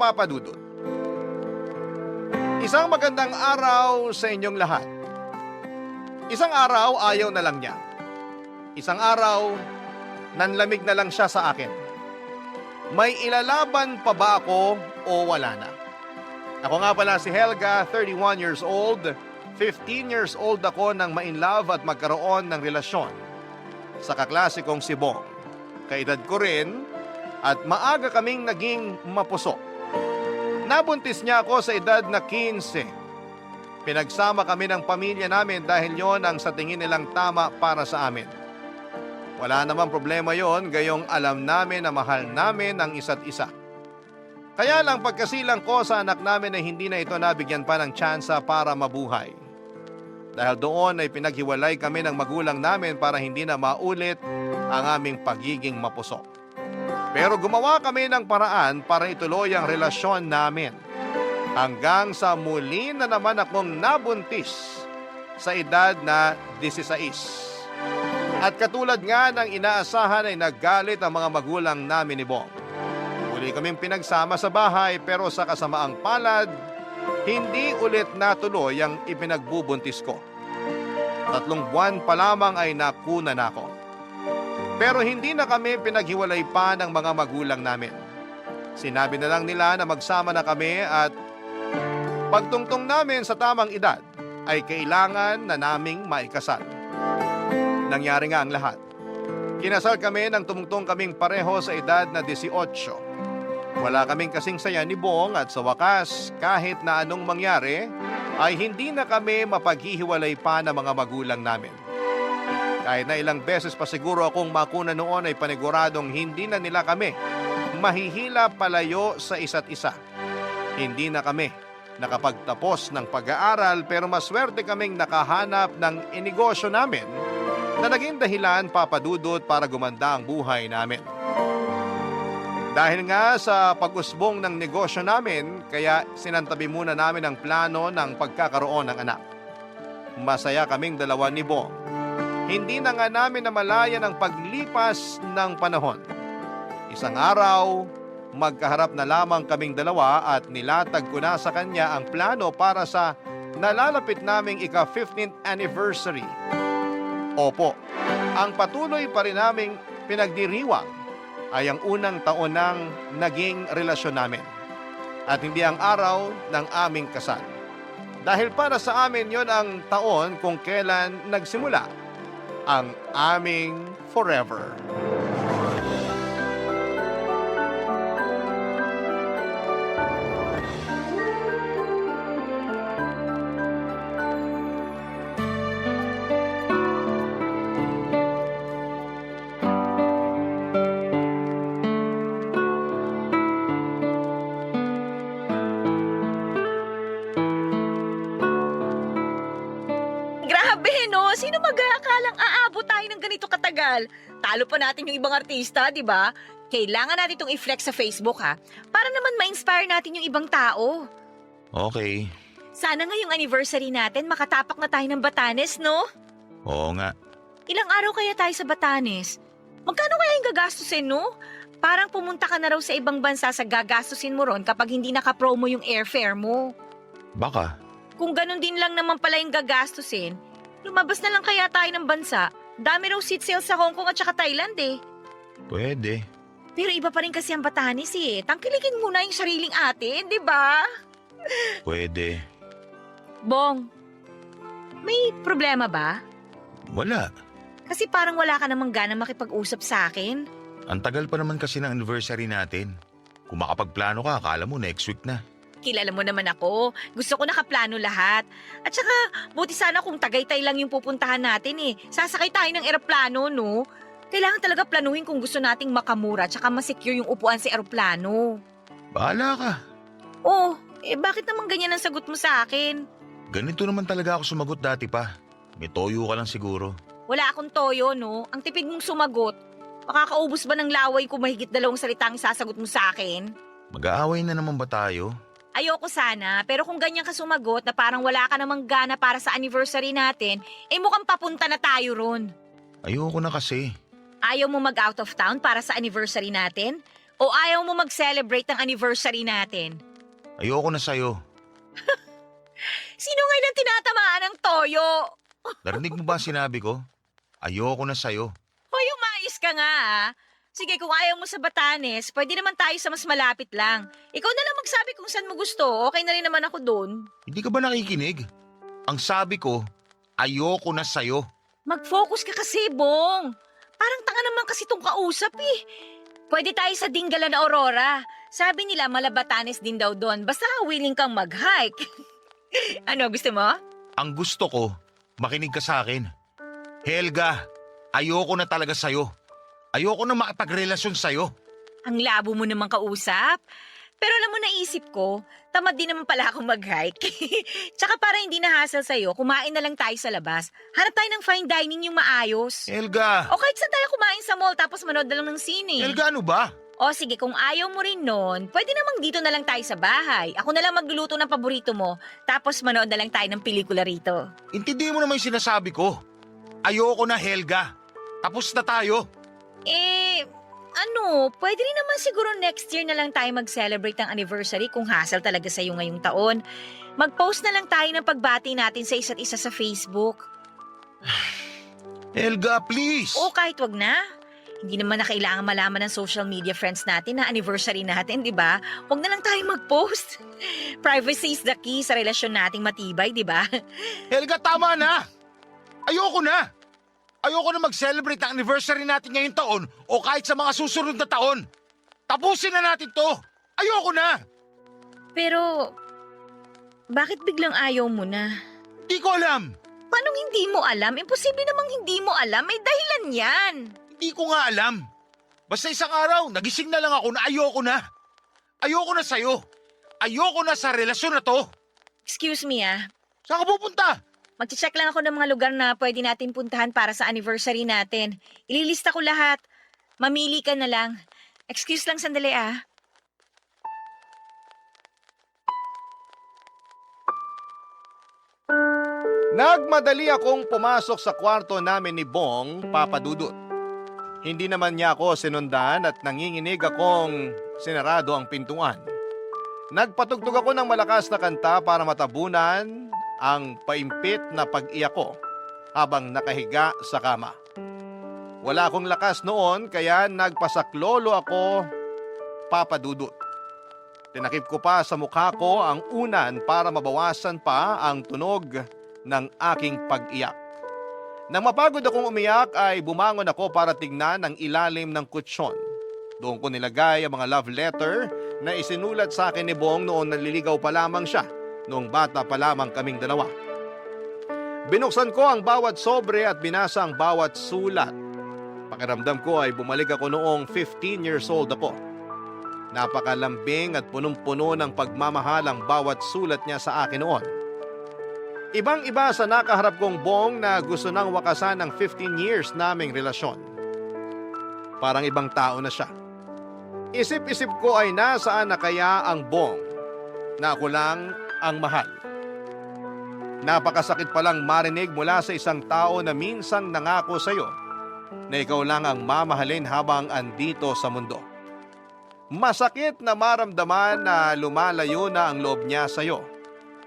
Papa Dudut. Isang magandang araw sa inyong lahat. Isang araw ayaw na lang niya. Isang araw, nanlamig na lang siya sa akin. May ilalaban pa ba ako o wala na? Ako nga pala si Helga, 31 years old. 15 years old ako nang ma-inlove at magkaroon ng relasyon sa kaklase kong si Bong. Kaedad ko rin at maaga kaming naging mapusok. Nabuntis niya ako sa edad na 15. Pinagsama kami ng pamilya namin dahil yon ang sa tingin nilang tama para sa amin. Wala namang problema yon, gayong alam namin na mahal namin ang isa't isa. Kaya lang pagkasilang ko sa anak namin ay hindi na ito nabigyan pa ng tsansa para mabuhay. Dahil doon ay pinaghiwalay kami ng magulang namin para hindi na maulit ang aming pagiging mapusok. Pero gumawa kami ng paraan para ituloy ang relasyon namin. Hanggang sa muli na naman akong nabuntis sa edad na 16. At katulad nga ng inaasahan ay naggalit ang mga magulang namin ni Bong. Muli kaming pinagsama sa bahay pero sa kasamaang palad, hindi ulit natuloy ang ipinagbubuntis ko. 3 buwan pa lamang ay nakuna na ako. Pero hindi na kami pinaghiwalay pa ng mga magulang namin. Sinabi na lang nila na magsama na kami at pagtungtong namin sa tamang edad ay kailangan na naming maikasal. Nangyari nga ang lahat. Kinasal kami nang tumungtong kaming pareho sa edad na 18. Wala kaming kasing saya ni Bong at sa wakas kahit na anong mangyari ay hindi na kami mapaghihiwalay pa ng mga magulang namin. Kahit na ilang beses pa siguro akong makuna noon ay paniguradong hindi na nila kami mahihila palayo sa isa't isa. Hindi na kami nakapagtapos ng pag-aaral pero maswerte kaming nakahanap ng inegosyo namin na naging dahilan, Papa Dudut, para gumanda ang buhay namin. Dahil nga sa pag-usbong ng negosyo namin, kaya sinantabi muna namin ang plano ng pagkakaroon ng anak. Masaya kaming dalawa ni Bong. Hindi na nga namin namalayan ang paglipas ng panahon. Isang araw, magkaharap na lamang kaming dalawa at nilatag ko na sa kanya ang plano para sa nalalapit naming ika-15th anniversary. Opo, ang patuloy pa rin naming pinagdiriwang ay ang unang taon ng naging relasyon namin at hindi ang araw ng aming kasal. Dahil para sa amin yon ang taon kung kailan nagsimula ang aming forever. Grabe, no? Sino mag-aakalang aabot tayo ng ganito katagal? Talo pa natin yung ibang artista, di ba? Kailangan natin itong i-flex sa Facebook, ha? Para naman ma-inspire natin yung ibang tao. Okay. Sana ngayong anniversary natin makatapak na tayo ng Batanes, no? Oo nga. Ilang araw kaya tayo sa Batanes? Magkano kaya yung gagastusin, no? Parang pumunta ka na raw sa ibang bansa sa gagastusin mo ron kapag hindi nakapromo yung airfare mo. Baka. Kung ganun din lang naman pala yung gagastusin, lumabas na lang kaya tayo ng bansa. Dami raw seat sales sa Hong Kong at saka Thailand eh. Pwede. Pero iba pa rin kasi ang Batanes eh. Tangkilikin muna yung sariling atin, di ba? Pwede. Bong, may problema ba? Wala. Kasi parang wala ka namang gana makipag-usap sa akin. Ang tagal pa naman kasi ng anniversary natin. Kung makapagplano ka, akala mo next week na. Kilala mo naman ako. Gusto ko nakaplano lahat. At saka, buti sana kung Tagaytay lang yung pupuntahan natin eh. Sasakay tayo ng eroplano, no? Kailangan talaga planuhin kung gusto nating makamura at saka masecure yung upuan sa eroplano. Bahala ka. Oh, bakit naman ganyan ang sagot mo sa akin? Ganito naman talaga ako sumagot dati pa. May toyo ka lang siguro. Wala akong toyo, no? Ang tipid mong sumagot. Makakaubos ba ng laway kung mahigit 2 salitang isasagot mo sa akin? Mag-aaway na naman ba tayo? Ayoko sana, pero kung ganyan ka sumagot na parang wala ka namang gana para sa anniversary natin, mukhang papunta na tayo ron. Ayoko na kasi. Ayaw mo mag-out of town para sa anniversary natin? O ayaw mo mag-celebrate ng anniversary natin? Ayoko na sa'yo. Sino ngayon ang tinatamaan ng toyo? Narinig mo ba ang sinabi ko? Ayoko na sa'yo. Hoy, umayos ka nga ah. Sige, kung ayaw mo sa Batanes, pwede naman tayo sa mas malapit lang. Ikaw na lang magsabi kung saan mo gusto. Okay na rin naman ako doon. Hindi ka ba nakikinig? Ang sabi ko, ayoko na sa'yo. Mag-focus ka kasi, Bong. Parang tanga naman kasi tong kausap eh. Pwede tayo sa Dingalan na Aurora. Sabi nila Malabatanes din daw doon. Basta willing kang mag-hike. Ano, gusto mo? Ang gusto ko, makinig ka sa akin. Helga, ayoko na talaga sa'yo. Ayoko na makipagrelasyon sa'yo. Ang labo mo namang kausap. Pero alam mo, naisip ko, tamad din naman pala akong mag-hike. Tsaka para hindi na hassle sa'yo, kumain na lang tayo sa labas. Hanap tayo ng fine dining yung maayos. Helga! O kahit saan tayo kumain sa mall tapos manood na lang ng sine. Helga, ano ba? O sige, kung ayaw mo rin nun, pwede namang dito na lang tayo sa bahay. Ako na lang magluluto ng paborito mo, tapos manood na lang tayo ng pelikula rito. Intindihin mo naman yung sinasabi ko. Ayoko na, Helga. Tapos na tayo. Pwede rin naman siguro next year na lang tayo mag-celebrate ng anniversary kung hassle talaga sa'yo ngayong taon. Mag-post na lang tayo ng pagbati natin sa isa't isa sa Facebook. Helga, please. O kahit wag na. Hindi naman na kailangan malaman ng social media friends natin na anniversary natin, di ba? Huwag na lang tayo mag-post. Privacy is the key sa relasyon nating matibay, di ba? Helga, tama na. Ayoko na. Ayoko na mag-celebrate ang anniversary natin ngayong taon o kahit sa mga susunod na taon. Tapusin na natin to. Ayoko na. Pero, bakit biglang ayaw mo na? Di ko alam. Paano hindi mo alam? Imposible namang hindi mo alam. May dahilan yan. Hindi ko nga alam. Basta isang araw, nagising na lang ako na ayoko na. Ayoko na sa'yo. Ayoko na sa relasyon na to. Excuse me ah. Saan ka pupunta? Magche-check lang ako ng mga lugar na pwede natin puntahan para sa anniversary natin. Ililista ko lahat. Mamili ka na lang. Excuse lang sandali ah. Nagmadali akong pumasok sa kwarto namin ni Bong, Papa Dudut. Hindi naman niya ako sinundan at nanginginig akong sinarado ang pintuan. Nagpatugtog ako ng malakas na kanta para matabunan ang paimpit na pag-iyak ko habang nakahiga sa kama. Wala akong lakas noon kaya nagpasaklolo ako, Papa Dudut. Tinakip ko pa sa mukha ko ang unan para mabawasan pa ang tunog ng aking pag-iyak. Nang mapagod akong umiyak ay bumangon ako para tignan ang ilalim ng kutsyon. Doon ko nilagay ang mga love letter na isinulat sa akin ni Bong noong naliligaw pa lamang siya. Noong bata pa lamang kaming dalawa. Binuksan ko ang bawat sobre at binasa ang bawat sulat. Pakiramdam ko ay bumalik ako noong 15 years old ako. Napakalambing at punong-puno ng pagmamahal ang bawat sulat niya sa akin noon. Ibang-iba sa nakaharap kong Bong na gusto nang wakasan ang 15 years naming relasyon. Parang ibang tao na siya. Isip-isip ko ay nasaan na kaya ang Bong na ako lang ang mahal. Napakasakit palang marinig mula sa isang tao na minsang nangako sa iyo na ikaw lang ang mamahalin habang andito sa mundo. Masakit na maramdaman na lumalayo na ang loob niya sa iyo.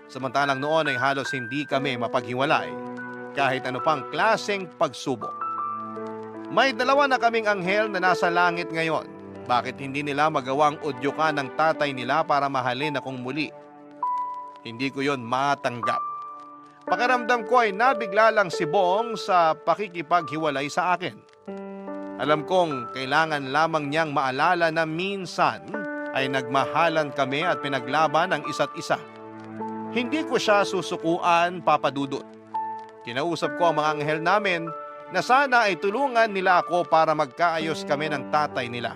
Samantalang noon ay halos hindi kami mapaghiwalay kahit ano pang klaseng pagsubok. May dalawa na kaming anghel na nasa langit ngayon. Bakit hindi nila magawang udyukan ng tatay nila para mahalin akong muli? Hindi ko yon matanggap. Pakiramdam ko ay nabigla lang si Bong sa pakikipaghiwalay sa akin. Alam kong kailangan lamang niyang maalala na minsan ay nagmahalan kami at pinaglaban ang isa't isa. Hindi ko siya susukuan, Papa Dudut. Kinausap ko ang mga anghel namin na sana ay tulungan nila ako para magkaayos kami ng tatay nila.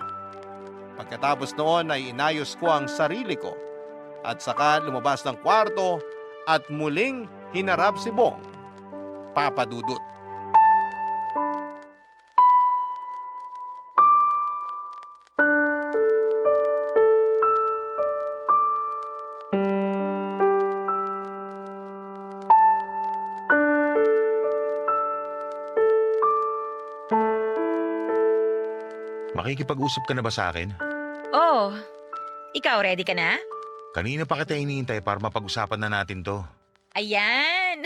Pagkatapos noon ay inayos ko ang sarili ko at saka lumabas ng kwarto at muling hinarap si Bong, Papa Dudut. Makikipag-usap ka na ba sa akin? Oh, ikaw ready ka na? Kanina pa kita iniintay para mapag-usapan na natin to. Ayan!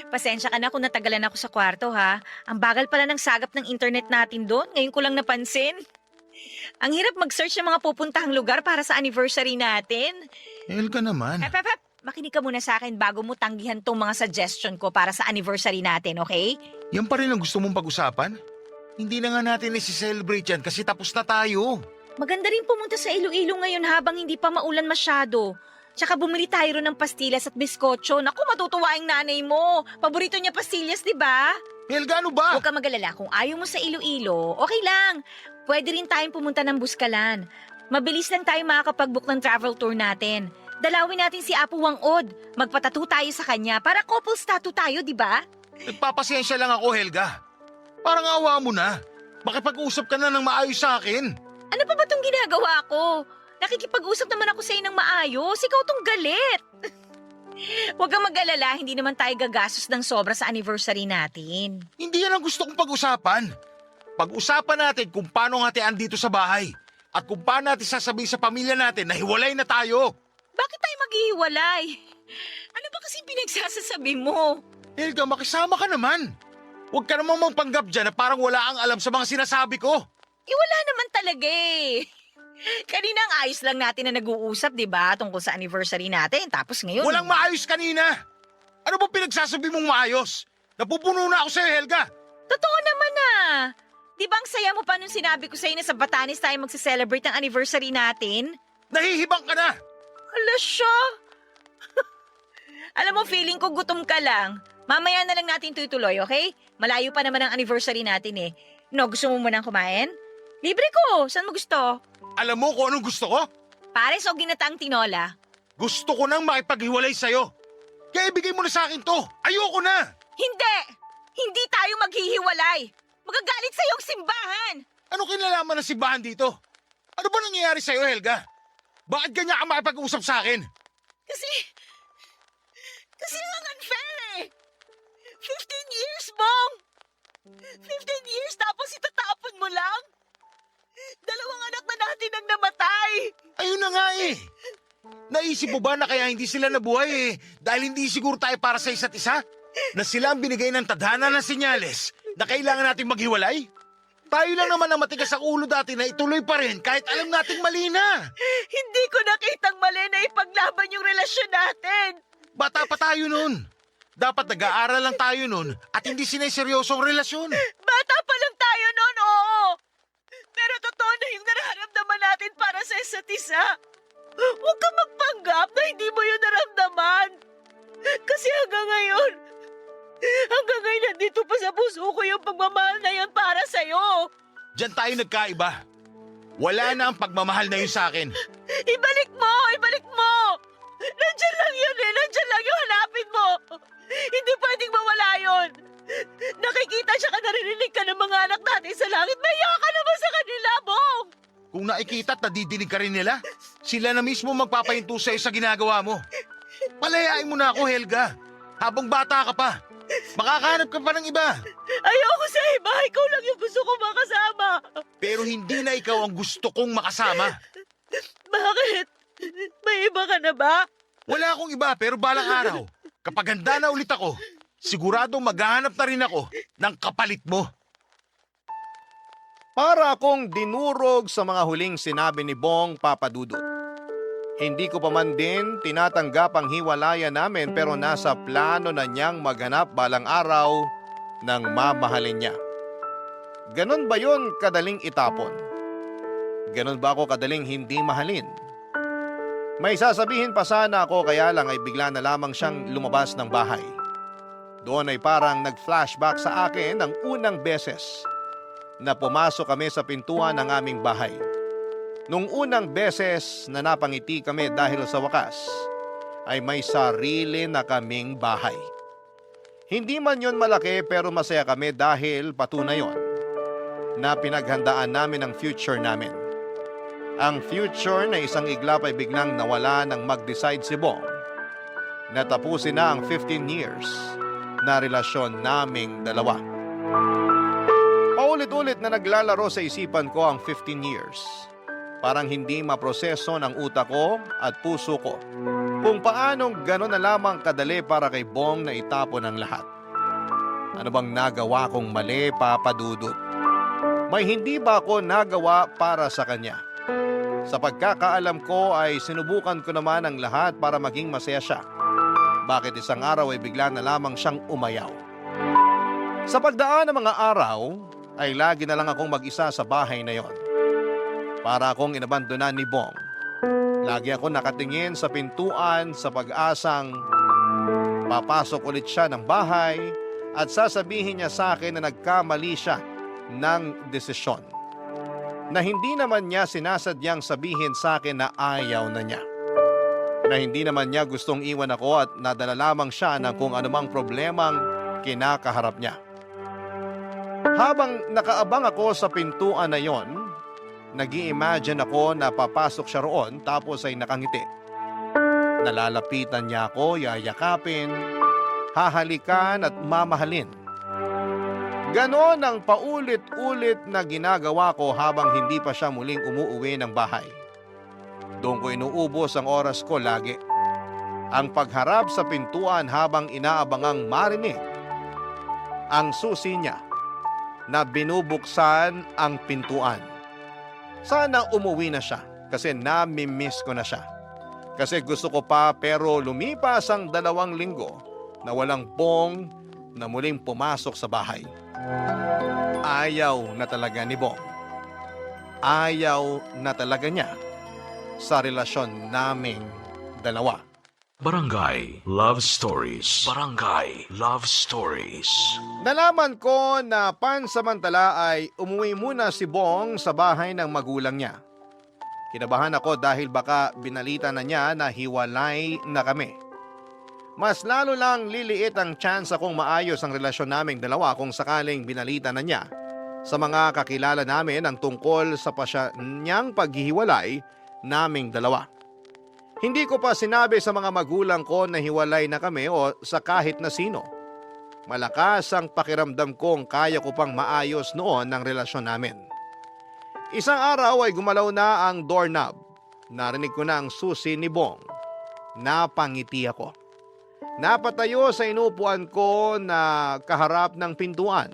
Pasensya ka na kung natagalan ako sa kwarto ha. Ang bagal pala ng sagap ng internet natin doon. Ngayon ko lang napansin. Ang hirap mag-search ng mga pupuntahang lugar para sa anniversary natin. Helga naman. Pep, makinig ka muna sa akin bago mo tanggihan tong mga suggestion ko para sa anniversary natin, okay? Yan pa rin ang gusto mong pag-usapan? Hindi na nga natin isi-celebrate yan kasi tapos na tayo. Maganda rin pumunta sa Iloilo ngayon habang hindi pa maulan masyado. Tsaka bumili tayo ron ng pastillas at biskotso. Naku, matutuwa ang nanay mo. Paborito niya pastillas, di ba? Helga, ano ba? Huwag ka mag-alala. Kung ayaw mo sa Iloilo, okay lang. Pwede rin tayong pumunta ng Buskalan. Mabilis lang tayo makakapag-book ng travel tour natin. Dalawin natin si Apo Wangod. Magpatato tayo sa kanya para couples tattoo tayo, di ba? Nagpapasensya lang ako, Helga. Parang awa mo na. Makipag-usap ka na ng maayos sa akin. Ano pa ba tong ginagawa ko? Nakikipag-usap naman ako sa'yo ng maayos. Ikaw tong galit. Huwag kang mag-alala, hindi naman tayo gagastos ng sobra sa anniversary natin. Hindi yan ang gusto kong pag-usapan. Pag-usapan natin kung paano hatian dito sa bahay. At kung paano natin sasabihin sa pamilya natin na hiwalay na tayo. Bakit tayo maghihiwalay? Ano ba kasi pinagsasasabi mo? Helga, makisama ka naman. Huwag ka namang mangpanggap dyan na parang wala kang alam sa mga sinasabi ko. Wala naman talaga eh. Kanina ang ayos lang natin na nag-uusap, di ba? Tungkol sa anniversary natin. Tapos ngayon... Walang maayos kanina. Ano ba pinagsasabi mong maayos? Napupuno na ako sa'yo, Helga. Totoo naman ah. Di ba ang saya mo pa nung sinabi ko sa'yo na sa Batanes tayo magse-celebrate ng anniversary natin? Nahihibang ka na. Hala siya. Alam mo, feeling ko gutom ka lang. Mamaya na lang natin tutuloy, okay? Malayo pa naman ang anniversary natin eh. No, gusto mo munang kumain? Libre ko. Saan mo gusto? Alam mo kung anong gusto ko? Pares o ginataang tinola? Gusto ko nang makipaghiwalay sa'yo. Kaya ibigay mo na sa akin to. Ayoko na. Hindi! Hindi tayo maghihiwalay. Magagalit sa'yo ang simbahan. Ano kinalaman ng simbahan dito? Ano ba nangyayari sa'yo, Helga? Bakit ganyan ka makipag-usap sa akin? Kasi ang unfair eh. 15 years, Bong! 15 years tapos itatapon mo lang? Dalawang anak na natin ang namatay. Ayun na nga eh. Naisip mo ba na kaya hindi sila nabuhay eh dahil hindi siguro tayo para sa isa't isa? Na sila ang binigay ng tadhana ng senyales na kailangan nating maghiwalay? Tayo lang naman ang matigas ang ulo dati na ituloy pa rin kahit alam nating mali na. Hindi ko nakitang mali na ipaglaban yung relasyon natin. Bata pa tayo nun. Dapat nag-aaral lang tayo nun at hindi sineseryosong relasyon. Bata pa lang tayo noon, oo. Pero totoo na yung nararamdaman natin para sa isa't isa. Huwag kang magpanggap na hindi mo yun naramdaman. Kasi hanggang ngayon nandito pa sa puso ko yung pagmamahal na yun para sa'yo. Diyan tayo nagkaiba. Wala na ang pagmamahal na yun sa akin. Ibalik mo! Ibalik mo! Nandiyan lang yun eh! Nandiyan lang yun! Hanapin mo! Hindi pwedeng mawala yun! Nakikita siya ka, naririnig ka ng mga anak natin sa langit. Maya ka naman sa kanila, Bong! Kung nakikita at nadidinig ka rin nila, sila na mismo magpapahinto sa'yo sa ginagawa mo. Palayain mo na ako, Helga. Habang bata ka pa. Makakahanap ka pa ng iba. Ayoko sa iba! Ikaw lang yung gusto ko makasama! Pero hindi na ikaw ang gusto kong makasama. Bakit? May iba ka na ba? Wala akong iba pero balang araw, kapag handa na ulit ako, siguradong maghahanap na rin ako ng kapalit mo. Para akong dinurog sa mga huling sinabi ni Bong Papadudut. Hindi ko pa man din tinatanggap ang hiwalayan namin pero nasa plano na niyang maghanap balang araw ng mamahalin niya. Ganon ba yun kadaling itapon? Ganon ba ako kadaling hindi mahalin? May sasabihin pa sana ako kaya lang ay bigla na lamang siyang lumabas ng bahay. Doon ay parang nag-flashback sa akin ang unang beses na pumasok kami sa pintuan ng aming bahay. Nung unang beses na napangiti kami dahil sa wakas, ay may sarili na kaming bahay. Hindi man yon malaki pero masaya kami dahil patunay yon na pinaghandaan namin ang future namin. Ang future na isang iglap ay biglang nawala nang mag-decide si Bong na tapusin na ang 15 years na relasyon naming dalawa. Paulit-ulit na naglalaro sa isipan ko ang 15 years. Parang hindi maproseso ng utak ko at puso ko kung paanong gano'n na lamang kadali para kay Bong na itapon ang lahat. Ano bang nagawa kong mali, Papa Dudut? May hindi ba ako nagawa para sa kanya? Sa pagkakaalam ko ay sinubukan ko naman ang lahat para maging masaya siya. Bakit isang araw ay bigla na lamang siyang umayaw? Sa pagdaan ng mga araw ay lagi na lang akong mag-isa sa bahay na yon. Para akong inabandonan ni Bong. Lagi ako nakatingin sa pintuan sa pag-asang papasok ulit siya ng bahay at sasabihin niya sa akin na nagkamali siya ng desisyon. Na hindi naman niya sinasadyang sabihin sa akin na ayaw na niya. Na hindi naman niya gustong iwan ako at nadala lamang siya ng kung anumang problemang kinakaharap niya. Habang nakaabang ako sa pintuan na yon, nag-i-imagine ako na papasok siya roon tapos ay nakangiti. Nalalapitan niya ako, yayakapin, hahalikan at mamahalin. Ganon ang paulit-ulit na ginagawa ko habang hindi pa siya muling umuuwi ng bahay. Doon ko inuubos ang oras ko lagi. Ang pagharap sa pintuan habang inaabangang marinig ang susi niya na binubuksan ang pintuan. Sana umuwi na siya kasi nami-miss ko na siya. Kasi gusto ko pa pero lumipas ang 2 linggo na walang Bong na muling pumasok sa bahay. Ayaw na talaga ni Bong. Ayaw na talaga niya sa relasyon naming dalawa. Barangay Love Stories. Barangay Love Stories. Nalaman ko na pansamantala ay umuwi muna si Bong sa bahay ng magulang niya. Kinabahan ako dahil baka binalita na niya na hiwalay na kami. Mas lalo lang liliit ang chance akong maayos ang relasyon naming dalawa kung sakaling binalita na niya sa mga kakilala namin ang tungkol sa pasya niyang paghihiwalay naming dalawa. Hindi ko pa sinabi sa mga magulang ko na hiwalay na kami o sa kahit na sino. Malakas ang pakiramdam kong kaya ko pang maayos noon ang relasyon namin. Isang araw ay gumalaw na ang doorknob. Narinig ko na ang susi ni Bong. Napangiti ako. Napatayo sa inupuan ko na kaharap ng pintuan.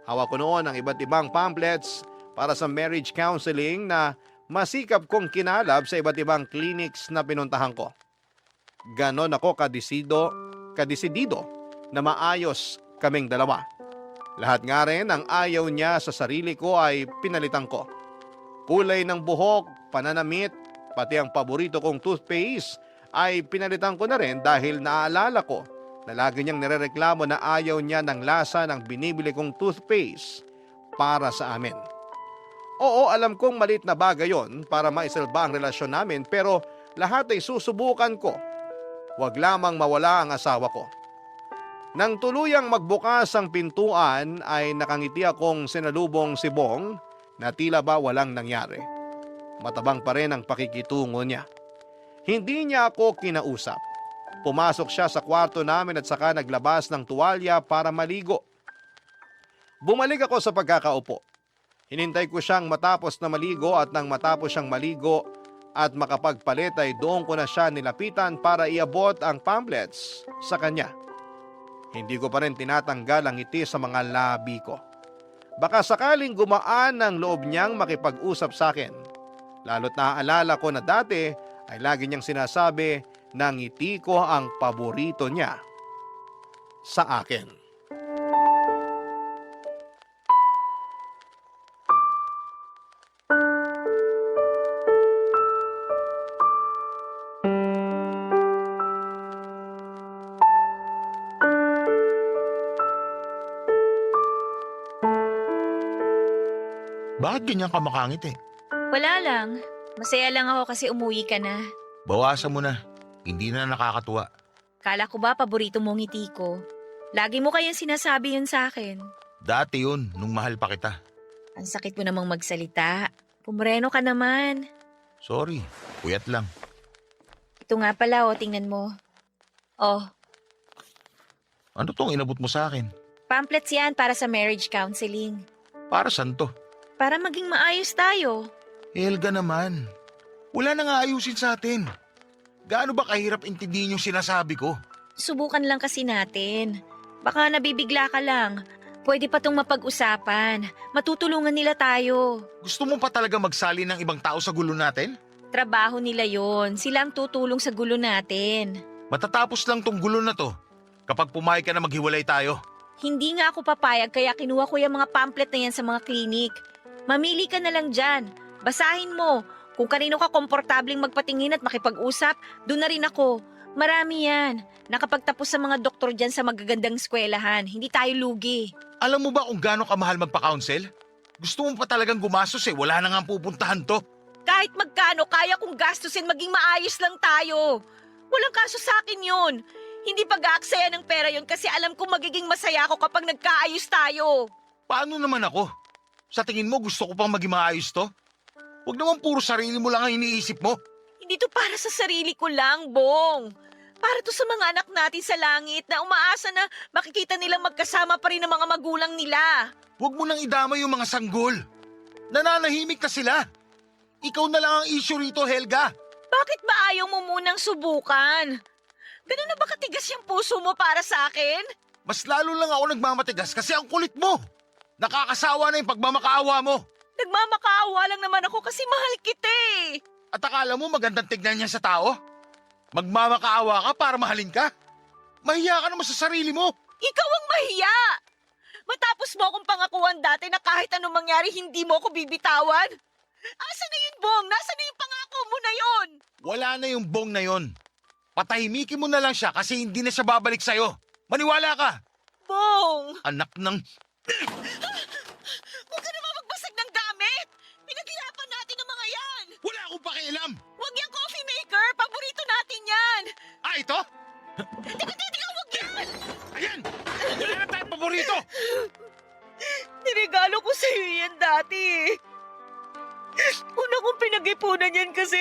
Hawak ko noon ang iba't ibang pamphlets para sa marriage counseling na masikap kong kinalab sa iba't ibang clinics na pinuntahan ko. Ganon ako kadesidido na maayos kaming dalawa. Lahat nga rin ang ayaw niya sa sarili ko ay pinalitan ko. Kulay ng buhok, pananamit, pati ang paborito kong toothpaste ay pinalitan ko na rin dahil naaalala ko na lagi niyang nirereklamo na ayaw niya ng lasa ng binibili kong toothpaste para sa amin. Oo, alam kong malit na bagay yon para maisalba ang relasyon namin pero lahat ay susubukan ko. Huwag lamang mawala ang asawa ko. Nang tuluyang magbukas ang pintuan ay nakangiti akong sinalubong si Bong na tila ba walang nangyari. Matabang pa rin ang pakikitungo niya. Hindi niya ako kinausap. Pumasok siya sa kwarto namin at saka naglabas ng tuwalya para maligo. Bumalik ako sa pagkakaupo. Hinintay ko siyang matapos na maligo at nang matapos siyang maligo at makapagpalit ay doon ko na siya nilapitan para iabot ang pamphlets sa kanya. Hindi ko pa rin tinatanggal ang ngiti sa mga labi ko. Baka sakaling gumaan ang loob niyang makipag-usap sa akin. Lalo't naaalala ko na dati ay lagi niyang sinasabi na ngiti ko ang paborito niya sa akin. Bakit ganyan ka makangiti? Wala lang. Masaya lang ako kasi umuwi ka na. Bawasan mo na. Hindi na nakakatuwa. Kala ko ba paborito mong ngiti ko? Lagi mo kayang sinasabi yun sa akin. Dati yun, nung mahal pa kita. Ang sakit mo namang magsalita. Pumreno ka naman. Sorry, puyat lang. Ito nga pala, tingnan mo. Oh, Ano tong inabot mo sa akin? pamphlets yan para sa marriage counseling. Para saan to? Para maging maayos tayo. Helga naman, wala nang aayusin sa atin. Gaano ba kahirap intindihin yung sinasabi ko? Subukan lang kasi natin. Baka nabibigla ka lang. Pwede pa tong mapag-usapan. Matutulungan nila tayo. Gusto mo pa talaga magsali ng ibang tao sa gulo natin? Trabaho nila yon. Sila ang tutulong sa gulo natin. Matatapos lang tong gulo na to kapag pumayag ka na maghiwalay tayo. Hindi nga ako papayag kaya kinuha ko yung mga pamphlet na yan sa mga klinik. Mamili ka na lang dyan. Basahin mo. Kung kanino ka komportabling magpatingin at makipag-usap, doon na rin ako. Marami yan. Nakapagtapos sa mga doktor dyan sa magagandang eskwelahan. Hindi tayo lugi. Alam mo ba kung gaano kamahal magpa-counsel? Gusto mo pa talagang gumastos wala na nga pupuntahan to. Kahit magkano, kaya kong gastusin maging maayos lang tayo. Walang kaso sa akin yun. Hindi pag-aaksaya ng pera yun kasi alam kong magiging masaya ako kapag nagkaayos tayo. Paano naman ako? Sa tingin mo gusto ko pang maging maayos to? Huwag naman puro sarili mo lang ang iniisip mo. Hindi to para sa sarili ko lang, Bong. Para to sa mga anak natin sa langit na umaasa na makikita nilang magkasama pa rin ang mga magulang nila. Huwag mo nang idama yung mga sanggol. Nananahimik na sila. Ikaw na lang ang issue rito, Helga. Bakit ba ayaw mo munang subukan? Ganun na ba katigas yung puso mo para sa akin? Mas lalo lang ako nagmamatigas kasi ang kulit mo. Nakakasawa na yung pagmamakaawa mo. Nagmamakaawa lang naman ako kasi mahal kita eh. At akala mo magandang tignan niya sa tao? Magmamakaawa ka para mahalin ka? Mahiya ka naman sa sarili mo. Ikaw ang mahiya! Matapos mo akong pangakuan dati na kahit anong mangyari hindi mo ako bibitawan. Asa na yun, Bong? Nasa na yung pangako mo na yun? Wala na yung bong na yon. Patahimikin mo na lang siya kasi hindi na siya babalik sa'yo. Maniwala ka. Bong! Anak ng... Huwag ka naman magbasag ng gamit! Pinaghirapan natin ang mga yan! Wala akong pakialam. Huwag yung coffee maker! Paborito natin yan! Ah, ito? Teka, huwag yan! Ayan! Wala na tayong paborito! Niregalo ko sa'yo yan dati eh. Una kong pinag-ipunan yan kasi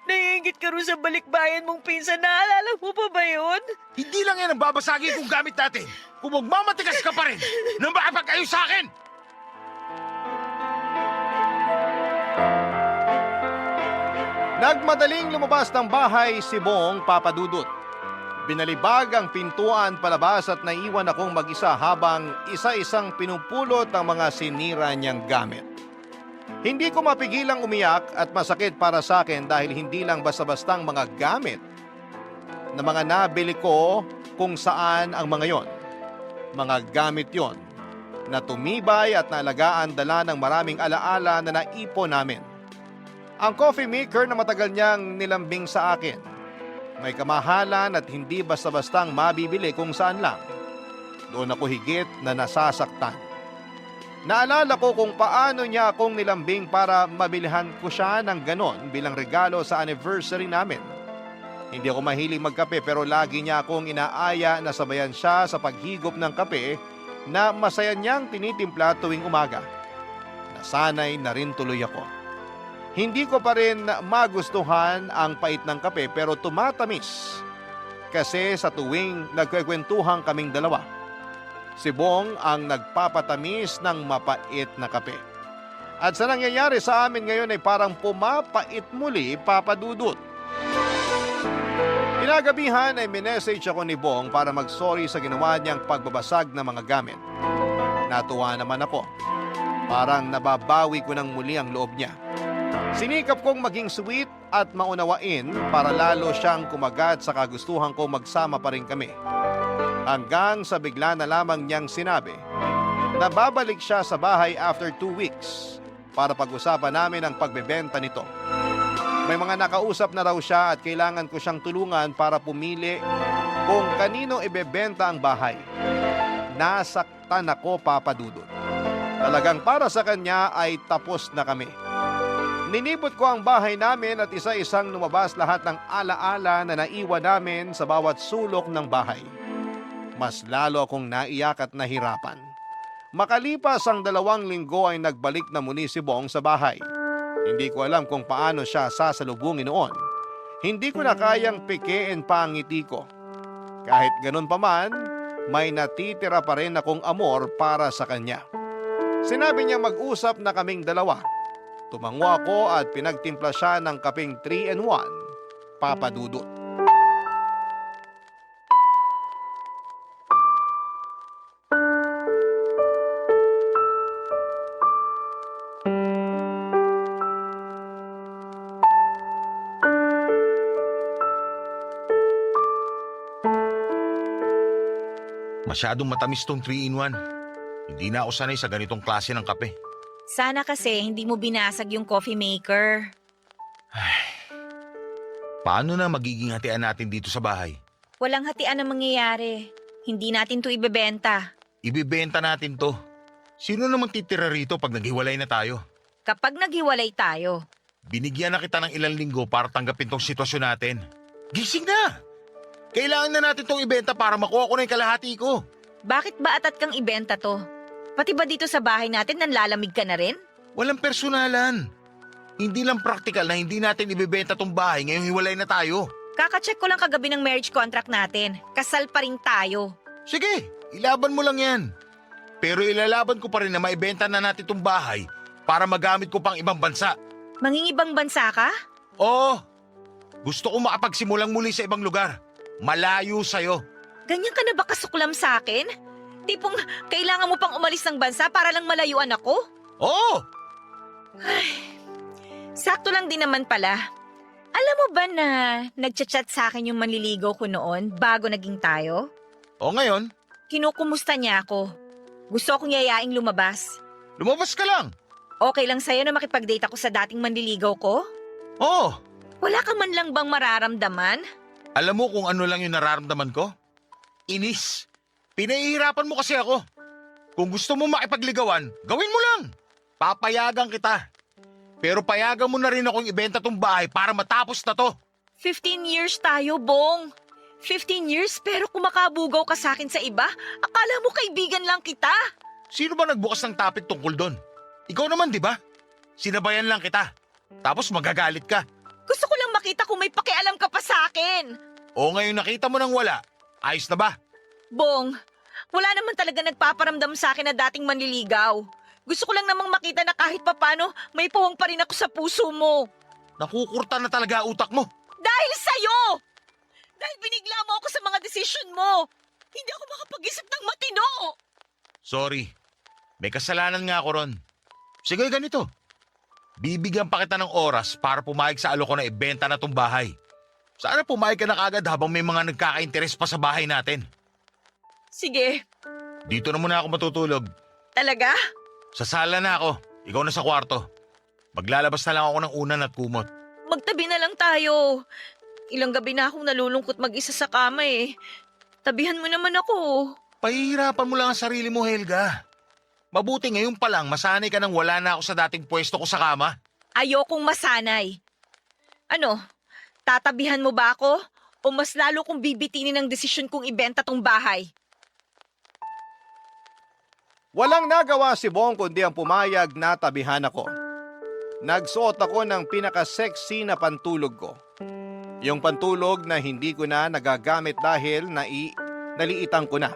naiingit ka rin sa balikbayan mong pinsan. Naalala mo pa ba yun? Hindi lang yan ang babasagin kong gamit natin. Kung magmamatigas ka pa rin, nang makapag-ayos sa akin! Nagmadaling lumabas ng bahay si Bong Papadudut. Binalibag ang pintuan palabas at naiwan akong mag-isa habang isa-isang pinupulot ang mga sinira niyang gamit. Hindi ko mapigilang umiyak at masakit para sa akin dahil hindi lang basta-bastang mga gamit na mga nabili ko kung saan ang mga yon. Mga gamit yon na tumibay at naalagaan dala ng maraming alaala na naipon namin. Ang coffee maker na matagal niyang nilambing sa akin. May kamahalan at hindi basta-bastang mabibili kung saan lang. Doon ako higit na nasasaktan. Naalala ko kung paano niya akong nilambing para mabilihan ko siya ng ganon bilang regalo sa anniversary namin. Hindi ako mahilig magkape pero lagi niya akong inaaya na sabayan siya sa paghigop ng kape na masaya niyang tinitimpla tuwing umaga. Nasanay na rin tuloy ako. Hindi ko pa rin magustuhan ang pait ng kape pero tumatamis kasi sa tuwing nagkwekwentuhan kaming dalawa. Si Bong ang nagpapatamis ng mapait na kape. At sa nangyayari sa amin ngayon ay parang pumapait muli, Papadudut. Kinagabihan ay minessage ako ni Bong para mag-sorry sa ginawa niyang pagbabasag ng mga gamit. Natuwa naman ako. Parang nababawi ko ng muli ang loob niya. Sinikap kong maging sweet at maunawain para lalo siyang kumagat sa kagustuhan ko magsama pa rin kami. Hanggang sa bigla na lamang niyang sinabi na babalik siya sa bahay after 2 weeks para pag-usapan namin ang pagbebenta nito. May mga nakausap na raw siya at kailangan ko siyang tulungan para pumili kung kanino ibebenta ang bahay. Nasaktan ako, Papadudut. Talagang para sa kanya ay tapos na kami. Ninibot ko ang bahay namin at isa-isang lumabas lahat ng alaala na naiwan namin sa bawat sulok ng bahay. Mas lalo akong naiyak at nahirapan. Makalipas ang 2 linggo ay nagbalik na muli si Bong sa bahay. Hindi ko alam kung paano siya sasalubungin noon. Hindi ko na kayang pikein pa ang ngiti ko. Kahit ganun pa man, may natitira pa rin akong amor para sa kanya. Sinabi niya mag-usap na kaming dalawa. Tumango ako at pinagtimpla siya ng kapeng 3-in-1, Papa Dudut. Masyadong matamis tong 3-in-1. Hindi na ako sanay sa ganitong klase ng kape. Sana kasi hindi mo binasag yung coffee maker. Paano na magiging hatian natin dito sa bahay? Walang hatian na mangyayari. Hindi natin to ibebenta. Ibibenta natin to. Sino namang titira rito pag naghiwalay na tayo? Kapag naghiwalay tayo, Binigyan na kita ng ilang linggo para tanggapin tong sitwasyon natin. Gising na! Kailangan na natin tong ibenta para makuha ko na yung kalahati ko. bakit ba atat kang ibenta to? Pati ba dito sa bahay natin nanlalamig ka na rin? Walang personalan. Hindi lang praktikal na hindi natin ibibenta tong bahay ngayong hiwalay na tayo. Kaka-check ko lang kagabi ng marriage contract natin. Kasal pa rin tayo. Sige, ilaban mo lang yan. Pero ilalaban ko pa rin na maibenta na natin tong bahay para magamit ko pang ibang bansa. Mangingibang bansa ka? Oo, gusto ko makapagsimulang muli sa ibang lugar. Malayo sa'yo. Ganyan ka na ba kasuklam sa akin? Tipong kailangan mo pang umalis ng bansa para lang malayuan ako? Oo, Sakto lang din naman pala. Alam mo ba na nagchat-chat sa akin yung manliligaw ko noon bago naging tayo? o ngayon, Kinukumusta niya ako. Gusto akong yayaing lumabas. lumabas ka lang. Okay lang sa'yo na makipag-date ako sa dating manliligaw ko? Oo, Wala ka man lang bang mararamdaman? alam mo kung ano lang yung nararamdaman ko? Inis. Pinahihirapan mo kasi ako. Kung gusto mo makipagligawan, gawin mo lang. Papayagan kita. Pero payagan mo na rin akong ibenta tong bahay para matapos na to. 15 years tayo, Bong. 15 years pero kumakabugaw ka sa akin sa iba? Akala mo kaibigan lang kita? Sino ba nagbukas ng topic tungkol doon? Ikaw naman, di ba? Sinabayan lang kita. Tapos magagalit ka. Gusto ko lang makita kung may pakialam ka pa sa akin. O ngayon nakita mo nang wala. Ayos na ba? Bong, wala naman talaga nagpaparamdam sa akin na dating manliligaw. Gusto ko lang namang makita na kahit papano may puwang pa rin ako sa puso mo. Nakukurta na talaga utak mo. Dahil sa'yo! Dahil binigla mo ako sa mga desisyon mo. Hindi ako makapag-isip ng matino. Sorry. May kasalanan nga ako ron. Sige, ganito. Bibigyan pa kita ng oras para pumayag sa alok ko na ibenta na tong bahay. Sana pumayag ka na kagad habang may mga nagkaka-interes pa sa bahay natin. Sige, Dito na muna ako matutulog. talaga? Sa sala na ako. Ikaw na sa kwarto. Maglalabas na lang ako ng unan at kumot. Magtabi na lang tayo. Ilang gabi na akong nalulungkot mag-isa sa kama eh. Tabihan mo naman ako. Pahihirapan mo lang ang sarili mo, Helga. Mabuti ngayon pa lang masanay ka nang wala na ako sa dating pwesto ko sa kama. Ayokong masanay. Ano, tatabihan mo ba ako? O mas lalo kong bibitinin ang desisyon kong ibenta tong bahay? Walang nagawa si Bong kundi ang pumayag na tabihan ako. Nagsuot ako ng pinaka-sexy na pantulog ko. Yung pantulog na hindi ko na nagagamit dahil naliitan ko na.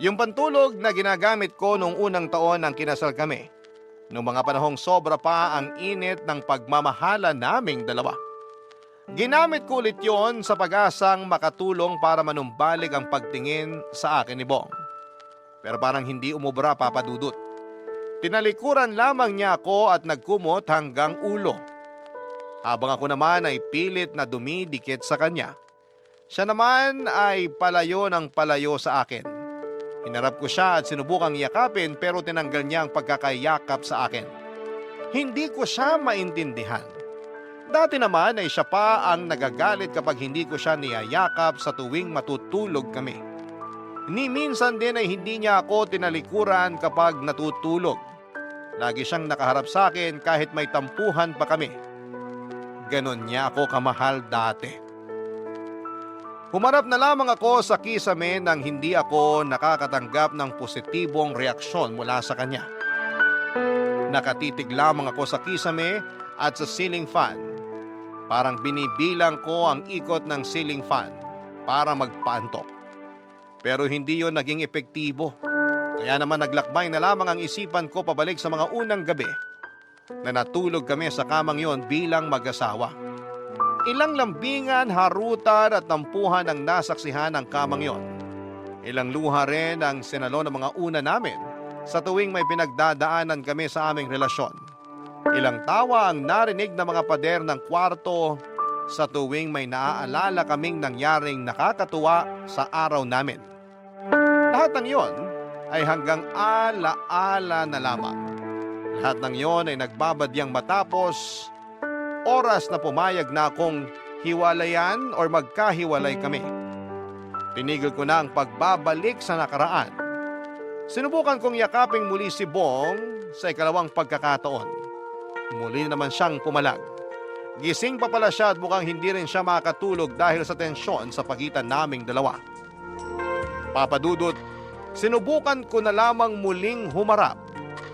Yung pantulog na ginagamit ko nung unang taon ng kinasal kami. Noong mga panahong sobra pa ang init ng pagmamahala naming dalawa. Ginamit ko ulit yon sa pag-asang makatulong para manumbalik ang pagtingin sa akin ni Bong. Pero parang hindi umubra, Papa Dudut. Tinalikuran lamang niya ako at nagkumot hanggang ulo. Habang ako naman ay pilit na dumidikit sa kanya. Siya naman ay palayo ng palayo sa akin. Hinarap ko siya at sinubukang yakapin pero tinanggal niya ang pagkakayakap sa akin. Hindi ko siya maintindihan. Dati naman ay siya pa ang nagagalit kapag hindi ko siya niyayakap sa tuwing matutulog kami. Ni minsan din ay hindi niya ako tinalikuran kapag natutulog. Lagi siyang nakaharap sa akin kahit may tampuhan pa kami. Ganon niya ako kamahal dati. Humarap na lamang ako sa kisame nang hindi ako nakakatanggap ng positibong reaksyon mula sa kanya. Nakatitig lamang ako sa kisame at sa ceiling fan. Parang binibilang ko ang ikot ng ceiling fan para magpaantok. Pero hindi yon naging epektibo. Kaya naman naglakbay na lamang ang isipan ko pabalik sa mga unang gabi. na natulog kami sa kamang yon bilang mag-asawa. Ilang lambingan, harutan at tampuhan ang nasaksihan ng kamang yon. Ilang luha rin ang sinalo ng mga una namin sa tuwing may pinagdadaanan kami sa aming relasyon. Ilang tawa ang narinig ng mga pader ng kwarto sa tuwing may naaalala kaming nangyaring nakakatuwa sa araw namin. Lahat ng yon ay hanggang ala-ala na lamang. Lahat ng yon ay nagbabadyang matapos oras na pumayag na akong hiwalayan o magkahiwalay kami. Tinigil ko na ang pagbabalik sa nakaraan. Sinubukan kong yakaping muli si Bong sa ikalawang pagkakataon. Muli naman siyang pumalag. Gising pa pala siya at mukhang hindi rin siya makatulog dahil sa tensyon sa pagitan naming dalawa. Papa Dudut, sinubukan ko na lamang muling humarap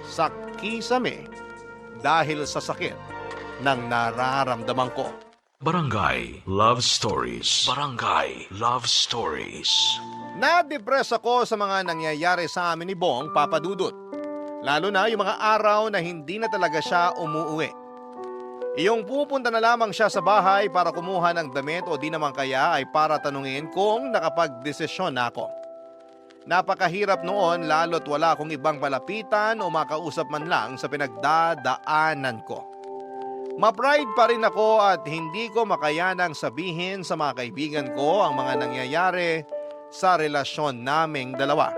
sa kisame dahil sa sakit ng nararamdaman ko. Barangay Love Stories. Barangay Love Stories. Na-depress ako sa mga nangyayari sa amin ni Bong, Papa Dudut. Lalo na yung mga araw na hindi na talaga siya umuuwi. Iyong pupunta na lamang siya sa bahay para kumuha ng damit o di naman kaya ay para tanungin kung nakapagdesisyon na ako. Napakahirap noon lalo't wala akong ibang malapitan o makausap man lang sa pinagdadaanan ko. Ma-pride pa rin ako at hindi ko makayanang sabihin sa mga kaibigan ko ang mga nangyayari sa relasyon naming dalawa.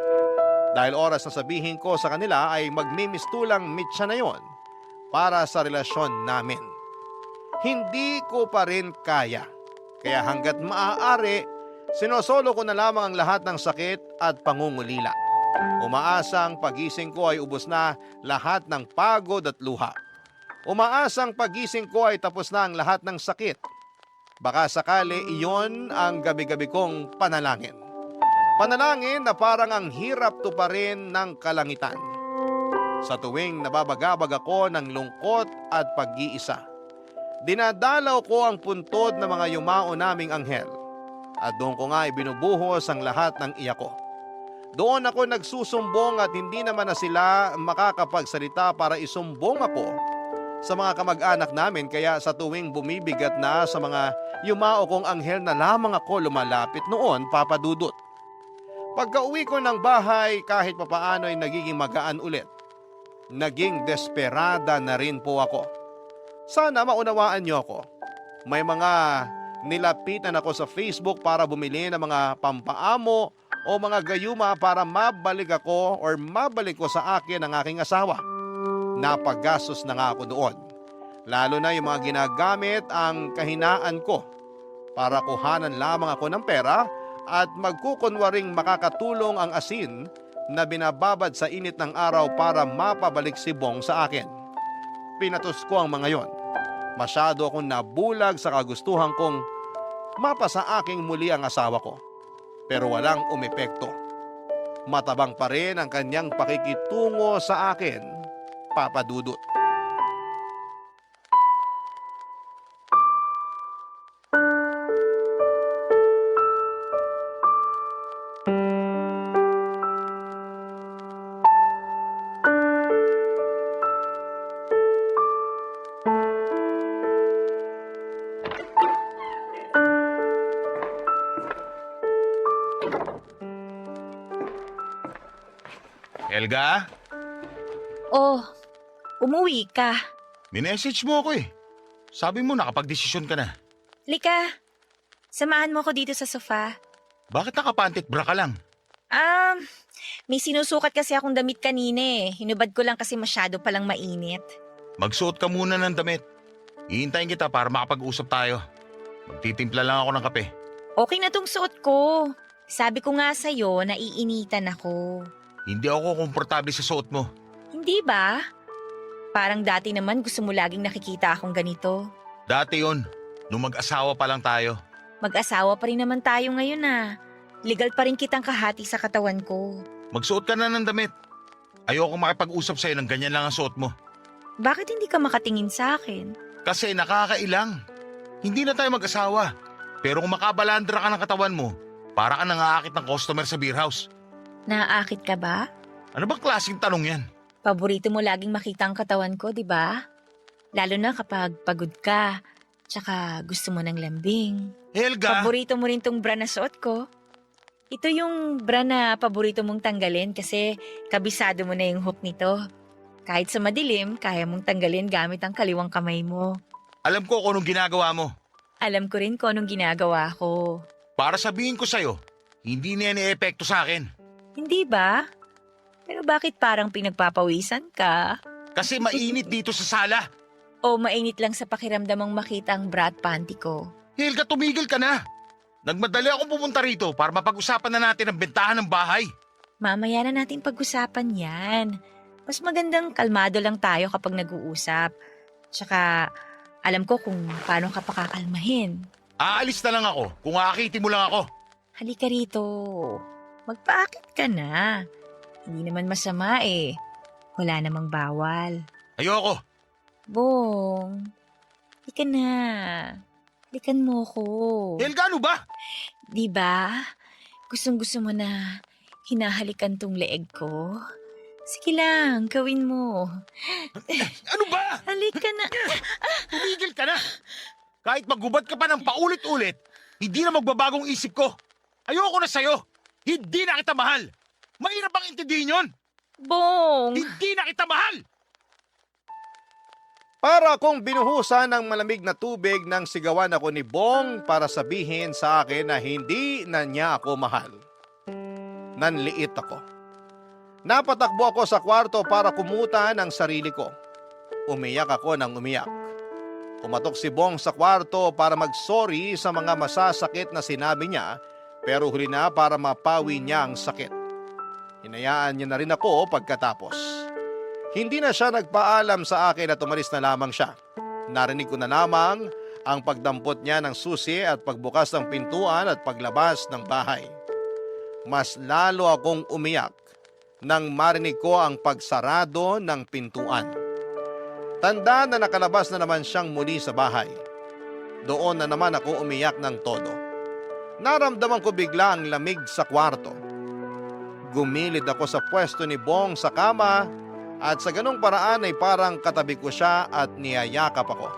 Dahil oras na sabihin ko sa kanila ay magmimistulang mitya na yon para sa relasyon namin. Hindi ko pa rin kaya. Kaya hanggat maaari, sinosolo ko na lamang ang lahat ng sakit at pangungulila. Umaasang pagising ko ay ubos na lahat ng pagod at luha. Umaasang pagising ko ay tapos na ang lahat ng sakit. Baka sakali iyon ang gabi-gabi kong panalangin. Panalangin na parang ang hirap tuparin ng kalangitan. Sa tuwing nababagabag ako ng lungkot at pag-iisa, dinadalaw ko ang puntod ng mga yumao naming anghel at doon ko nga ibinubuhos ang lahat ng iyak ko. Doon ako nagsusumbong at hindi naman na sila makakapagsalita para isumbong ako sa mga kamag-anak namin, kaya sa tuwing bumibigat na sa mga yumao kong anghel na lamang ako lumalapit noon, Papa Dudut. Pagka-uwi ko ng bahay, kahit papaano ay nagiging magaan ulit. Naging desperada na rin po ako. Sana maunawaan niyo ako. May mga nilapitan ako sa Facebook para bumili ng mga pampaamo o mga gayuma para mabalik ako or mabalik ko sa akin ang aking asawa. Napagastos na nga ako doon. Lalo na yung mga ginagamit ang kahinaan ko para kuhanan lamang ako ng pera at magkukunwaring makakatulong ang asin na binababad sa init ng araw para mapabalik si Bong sa akin. Pinatos ko ang mga yon. Masyado akong nabulag sa kagustuhan kong mapasa aking muli ang asawa ko. Pero walang umepekto. Matabang pa rin ang kanyang pakikitungo sa akin, Papa Dudut. Elga, Oh, umuwi ka. minessage mo ako eh. Sabi mo nakapag-desisyon ka na. Lika, samahan mo ako dito sa sofa. Bakit nakapantit bra ka lang? May sinusukat kasi akong damit kanina eh. Hinubad ko lang kasi masyado palang mainit. Magsuot ka muna ng damit. Hihintayin kita para makapag-usap tayo. Magtitimpla lang ako ng kape. Okay na tong suot ko. Sabi ko nga sa'yo, naiinitan ako. Hindi ako komportable sa suot mo. Hindi ba? Parang dati naman gusto mo laging nakikita akong ganito. Dati yon, nung mag-asawa pa lang tayo. Mag-asawa pa rin naman tayo ngayon ah. Legal pa rin kitang kahati sa katawan ko. Magsuot ka na ng damit. Ayoko makipag-usap sa'yo ng ganyan lang ang suot mo. Bakit hindi ka makatingin sa akin? Kasi nakakailang. Hindi na tayo mag-asawa. Pero kung makabalandra ka ng katawan mo, para ka nangaakit ng customer sa beer house. Naaakit ka ba? Ano bang klaseng tanong yan? Paborito mo laging makita ang katawan ko, di ba? Lalo na kapag pagod ka, tsaka gusto mo ng lambing. Helga! Paborito mo rin tong bra na suot ko. Ito yung bra na paborito mong tanggalin kasi kabisado mo na yung hook nito. Kahit sa madilim, kaya mong tanggalin gamit ang kaliwang kamay mo. Alam ko kung anong ginagawa mo. Alam ko rin kung anong ginagawa ko. Para sabihin ko sa'yo, hindi na yan epekto sa akin. Hindi ba? Pero bakit parang pinagpapawisan ka? Kasi mainit dito sa sala. O mainit lang sa pakiramdamang makita ang bra at panty ko? Helga, tumigil ka na. Nagmadali akong pumunta rito para mapag-usapan na natin ang bentahan ng bahay. Mamaya na natin pag-usapan yan. Mas magandang kalmado lang tayo kapag nag-uusap. Tsaka alam ko kung paano ka pakakalmahin. Aalis na lang ako kung aakitin mo lang ako. Halika rito. Magpaakit ka na. Hindi naman masama eh. Wala namang bawal. Ayoko. Bong, halika na. Halikan mo ko. Helga, ano ba? Diba? Gustong-gusto mo na hinahalikan tong leeg ko? Sige lang, gawin mo. Ano ba? Halika na. Tumigil ka na. Kahit magubad ka pa ng paulit-ulit, hindi na magbabagong isip ko. Ayoko na sa'yo. Hindi na kita mahal. Mahirap bang intindihin yun? Bong! Hindi na kita mahal! Para akong binuhusan ng malamig na tubig nang sigawan ako ni Bong para sabihin sa akin na hindi na niya ako mahal. Nanliit ako. Napatakbo ako sa kwarto para kumutan ang sarili ko. Umiyak ako ng umiyak. Kumatok si Bong sa kwarto para mag-sorry sa mga masasakit na sinabi niya, pero huli na para mapawi niya ang sakit. Hinayaan niya na rin ako pagkatapos. Hindi na siya nagpaalam sa akin at umalis na lamang siya. Narinig ko na lamang ang pagdampot niya ng susi at pagbukas ng pintuan at paglabas ng bahay. Mas lalo akong umiyak nang marinig ko ang pagsarado ng pintuan. Tanda na nakalabas na naman siyang muli sa bahay. Doon na naman ako umiyak ng todo. Naramdaman ko bigla ang lamig sa kwarto. Gumilid ako sa pwesto ni Bong sa kama at sa ganong paraan ay parang katabi ko siya at niyayakap ako.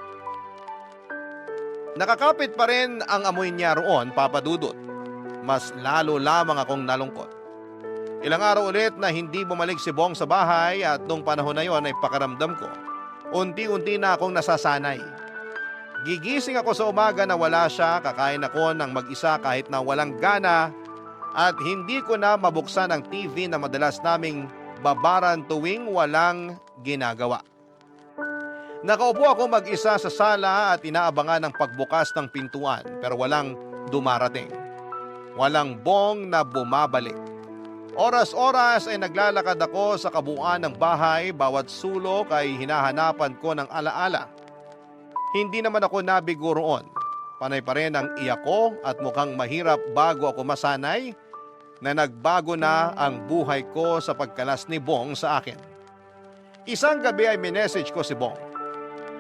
Nakakapit pa rin ang amoy niya roon, Papa Dudut. Mas lalo lamang akong nalungkot. Ilang araw ulit na hindi bumalik si Bong sa bahay at nung panahon na yon ay pakaramdam ko. Unti-unti na akong nasasanay. Gigising ako sa umaga na wala siya, kakain ako ng mag-isa kahit na walang gana at hindi ko na mabuksan ang TV na madalas naming babaran tuwing walang ginagawa. Nakaupo ako mag-isa sa sala at inaabangan ang pagbukas ng pintuan pero walang dumarating. Walang Bong na bumabalik. Oras-oras ay naglalakad ako sa kabuuan ng bahay, bawat sulok ay hinahanapan ko ng alaala. Hindi naman ako nabigo roon. Panay pa rin ang iyak ko at mukhang mahirap bago ako masanay na nagbago na ang buhay ko sa pagkalas ni Bong sa akin. Isang gabi ay minessage ko si Bong.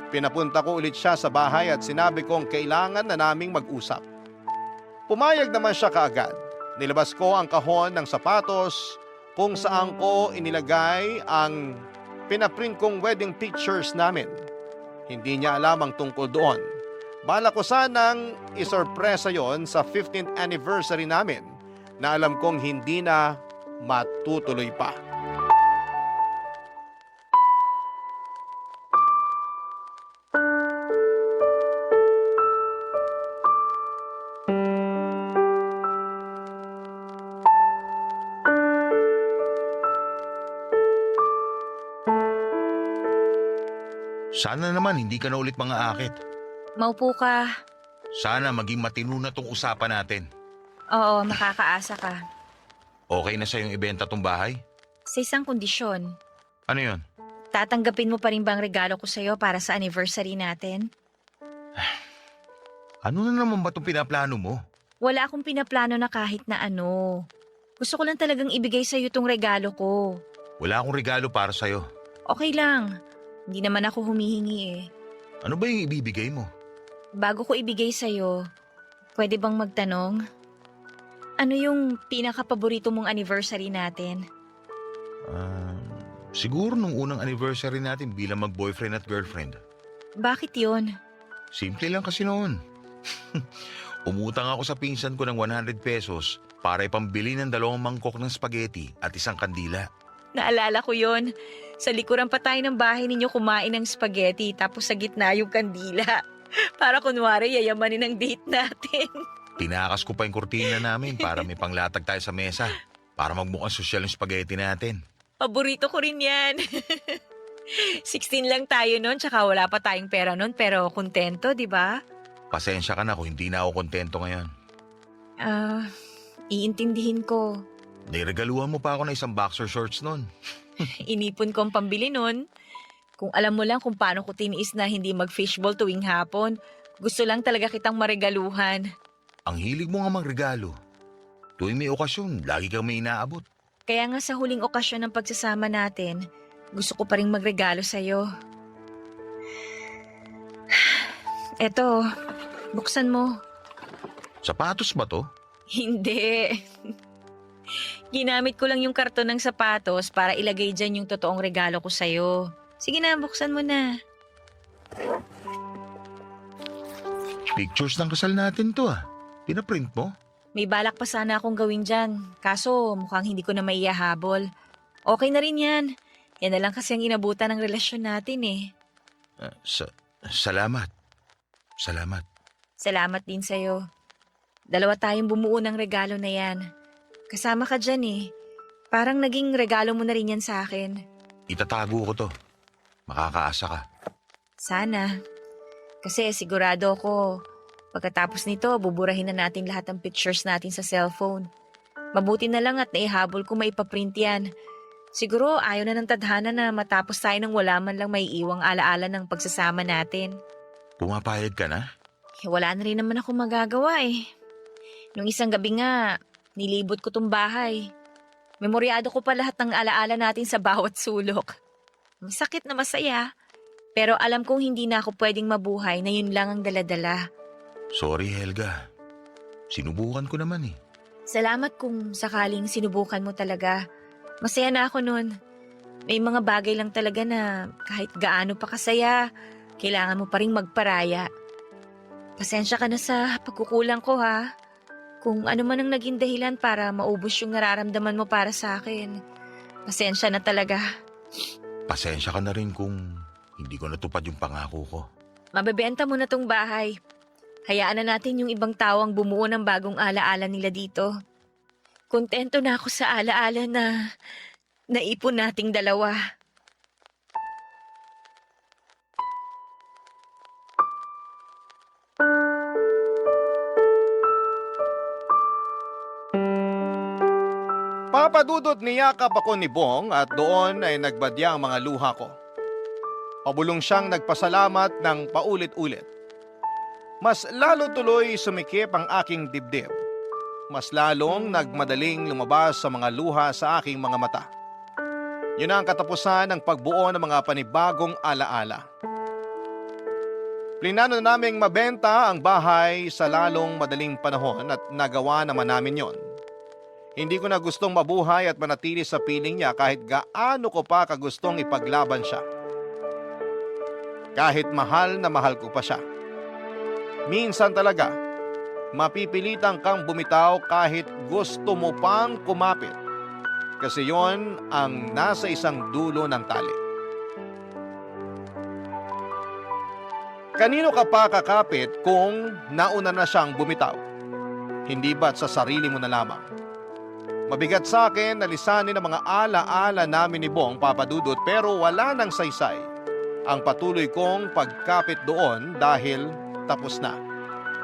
Pinapunta ko ulit siya sa bahay at sinabi kong kailangan na naming mag-usap. Pumayag naman siya kaagad. Nilabas ko ang kahon ng sapatos kung saan ko inilagay ang pinaprint kong wedding pictures namin. Hindi niya alam ang tungkol doon. Bala ko sanang isorpresa yon sa 15th anniversary namin na alam kong hindi na matutuloy pa. Sana naman hindi ka na ulit mga akit. Maupo ka. Sana maging matino na tong usapan natin. Oo, makakaasa ka. Okay na sa'yong ibenta tong bahay? Sa isang kondisyon, Ano yon? tatanggapin mo pa rin bang regalo ko sa'yo para sa anniversary natin? Ano na naman ba itong pinaplano mo? Wala akong pinaplano na kahit na ano. Gusto ko lang talagang ibigay sa'yo tong regalo ko. Wala akong regalo para sa'yo. Okay lang. Hindi naman ako humihingi eh. Ano ba yung ibibigay mo? Bago ko ibigay sa'yo, pwede bang magtanong? Ano yung pinaka-paborito mong anniversary natin? Siguro nung unang anniversary natin bilang mag-boyfriend at girlfriend. Bakit yon? Simple lang kasi noon. Umutang ako sa pinsan ko ng 100 pesos para ipambili ng 2 mangkok ng spaghetti at isang kandila. Naalala ko yon. Sa likuran pa tayo ng bahay ninyo kumain ng spaghetti tapos sa gitna yung kandila. Para kunwari yayamanin ang date natin. Tinakas ko pa yung kurtina namin para may panglatag tayo sa mesa. Para magmukhang sosyal yung spaghetti natin. Paborito ko rin yan. 16 lang tayo noon tsaka wala pa tayong pera noon pero kontento, di ba? Pasensya ka na kung hindi na ako kontento ngayon. Iintindihin ko. Niregaluhan mo pa ako ng isang boxer shorts noon. Inipon ko ang pambili noon. Kung alam mo lang kung paano ko tiniis na hindi mag-fishball tuwing hapon, gusto lang talaga kitang maregaluhan. Ang hilig mo nga magregalo. Tuwing may okasyon, lagi kang may inaabot. Kaya nga sa huling okasyon ng pagsasama natin, gusto ko pa rin magregalo sa'yo. Eto, buksan mo. Sapatos ba to? Hindi. Ginamit ko lang yung karton ng sapatos para ilagay dyan yung totoong regalo ko sa'yo. Sige na, buksan mo na. Pictures ng kasal natin to ah. Pinaprint mo? May balak pa sana akong gawin dyan. Kaso mukhang hindi ko na maihahabol. Okay na rin yan. Yan na lang kasi ang inabutan ng relasyon natin eh. Salamat. Salamat. Salamat din sa'yo. 2 tayong bumuo ng regalo na yan. Kasama ka dyan eh. Parang naging regalo mo na rin yan sa akin. Itatago ko to. Makakaasa ka. Sana. Kasi sigurado ako, pagkatapos nito, buburahin na natin lahat ng pictures natin sa cellphone. Mabuti na lang at naihabol ko maipaprint yan. Siguro ayaw na ng tadhana na matapos tayo nang wala man lang may iwang alaala ng pagsasama natin. Pumapayag ka na? Wala na rin naman ako magagawa eh. Nung isang gabi nga, nilibot ko tong bahay. Memoryado ko pa lahat ng alaala natin sa bawat sulok. Masakit na masaya. Pero alam kong hindi na ako pwedeng mabuhay na yun lang ang daladala. Sorry, Helga. Sinubukan ko naman eh. Salamat kung sakaling sinubukan mo talaga. Masaya na ako nun. May mga bagay lang talaga na kahit gaano pa kasaya, kailangan mo pa rin magparaya. Pasensya ka na sa pagkukulang ko ha. Kung ano man ang naging dahilan para maubos yung nararamdaman mo para sa akin. Pasensya na talaga. Pasensya ka na rin kung hindi ko natupad yung pangako ko. Mabebenta mo na tong bahay. Hayaan na natin yung ibang tao ang bumuo ng bagong alaala nila dito. Kontento na ako sa alaala na naipon nating 2. Papadudot niyakap ako ni Bong at doon ay nagbadya ang mga luha ko. Pabulong siyang nagpasalamat ng paulit-ulit. Mas lalo tuloy sumikip ang aking dibdib. Mas lalong nagmadaling lumabas sa mga luha sa aking mga mata. Yun ang katapusan ng pagbuo ng mga panibagong alaala. Plinano naming mabenta ang bahay sa lalong madaling panahon at nagawa naman namin yon. Hindi ko na gustong mabuhay at manatili sa piling niya kahit gaano ko pa kagustong ipaglaban siya. Kahit mahal na mahal ko pa siya. Minsan talaga, mapipilitan kang bumitaw kahit gusto mo pang kumapit. Kasi yon ang nasa isang dulo ng tali. Kanino ka pa kakapit kung nauna na siyang bumitaw? Hindi ba't sa sarili mo na lamang? Mabigat sa akin na lisanin ang mga ala-ala namin ni Bong Papadudot pero wala nang saysay ang patuloy kong pagkapit doon dahil tapos na.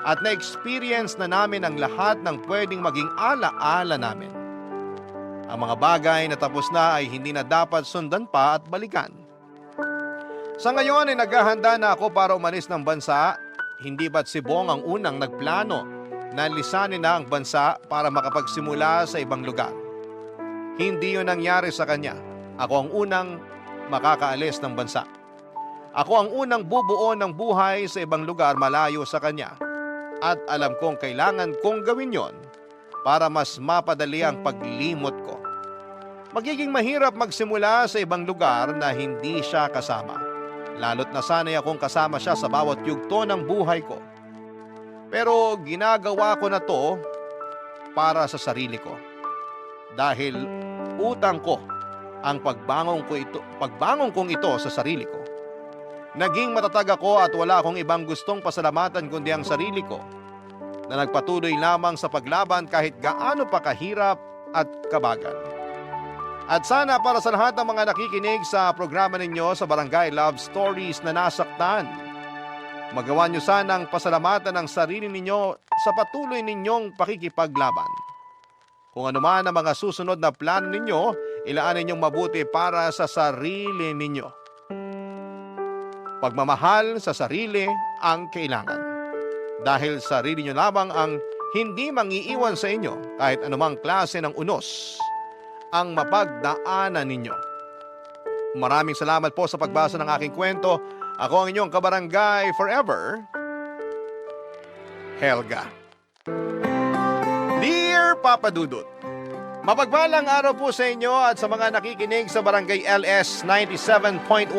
At na-experience na namin ang lahat ng pwedeng maging ala-ala namin. Ang mga bagay na tapos na ay hindi na dapat sundan pa at balikan. Sa ngayon ay naghahanda na ako para umalis ng bansa. Hindi ba't si Bong ang unang nagplano na lisanin na ang bansa para makapagsimula sa ibang lugar? Hindi yun nangyari sa kanya. Ako ang unang makakaalis ng bansa. Ako ang unang bubuo ng buhay sa ibang lugar malayo sa kanya. At alam kong kailangan kong gawin yon para mas mapadali ang paglimot ko. Magiging mahirap magsimula sa ibang lugar na hindi siya kasama. Lalo't nasanay akong kasama siya sa bawat yugto ng buhay ko. Pero ginagawa ko na to para sa sarili ko. Dahil utang ko ang pagbangon kong ito sa sarili ko. Naging matatag ako at wala akong ibang gustong pasalamatan kundi ang sarili ko na nagpatuloy lamang sa paglaban kahit gaano pa kahirap at kabagal. At sana para sa lahat ng mga nakikinig sa programa ninyo sa Barangay Love Stories na nasaktan, magawa nyo sanang pasalamatan ang sarili ninyo sa patuloy ninyong pakikipaglaban. Kung ano man ang mga susunod na plano ninyo, ilaan ninyong mabuti para sa sarili ninyo. Pagmamahal sa sarili ang kailangan. Dahil sarili nyo lamang ang hindi mangiiwan sa inyo kahit anumang klase ng unos ang mapagdaanan ninyo. Maraming salamat po sa pagbasa ng aking kwento. Ako ang inyong kabarangay forever, Helga. Dear Papa Dudut, mapagpalang araw po sa inyo at sa mga nakikinig sa Barangay LS 97.1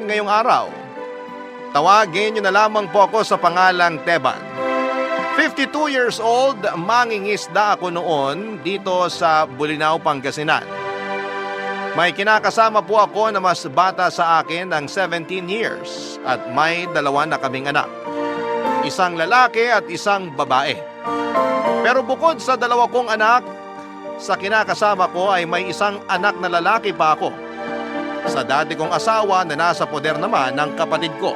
ngayong araw. Tawagin niyo na lamang po ako sa pangalang Teban. 52 years old, mangingisda ako noon dito sa Bolinao, Pangasinan. May kinakasama po ako na mas bata sa akin ng 17 years at may 2 na kaming anak. Isang lalaki at isang babae. Pero bukod sa 2 kong anak, sa kinakasama ko ay may isang anak na lalaki pa ako. Sa dati kong asawa na nasa poder naman ng kapatid ko.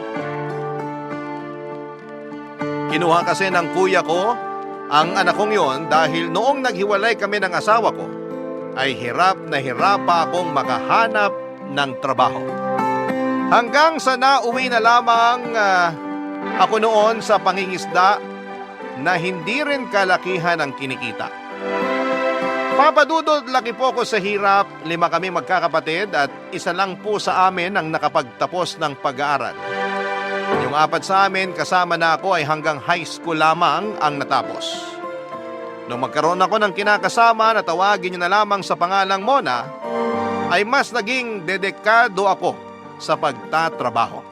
Kinuha kasi ng kuya ko ang anak kong yon dahil noong naghiwalay kami ng asawa ko, ay hirap pa akong makahanap ng trabaho. Hanggang sa nauwi na lamang ako noon sa pangingisda na hindi rin kalakihan ang kinikita. Papadudod, laki po ako sa hirap, 5 kami magkakapatid at isa lang po sa amin ang nakapagtapos ng pag-aaral. Yung 4 sa amin kasama na ako ay hanggang high school lamang ang natapos. Nung magkaroon ako ng kinakasama na tawagin niyo na lamang sa pangalang Mona, ay mas naging dedikado ako sa pagtatrabaho.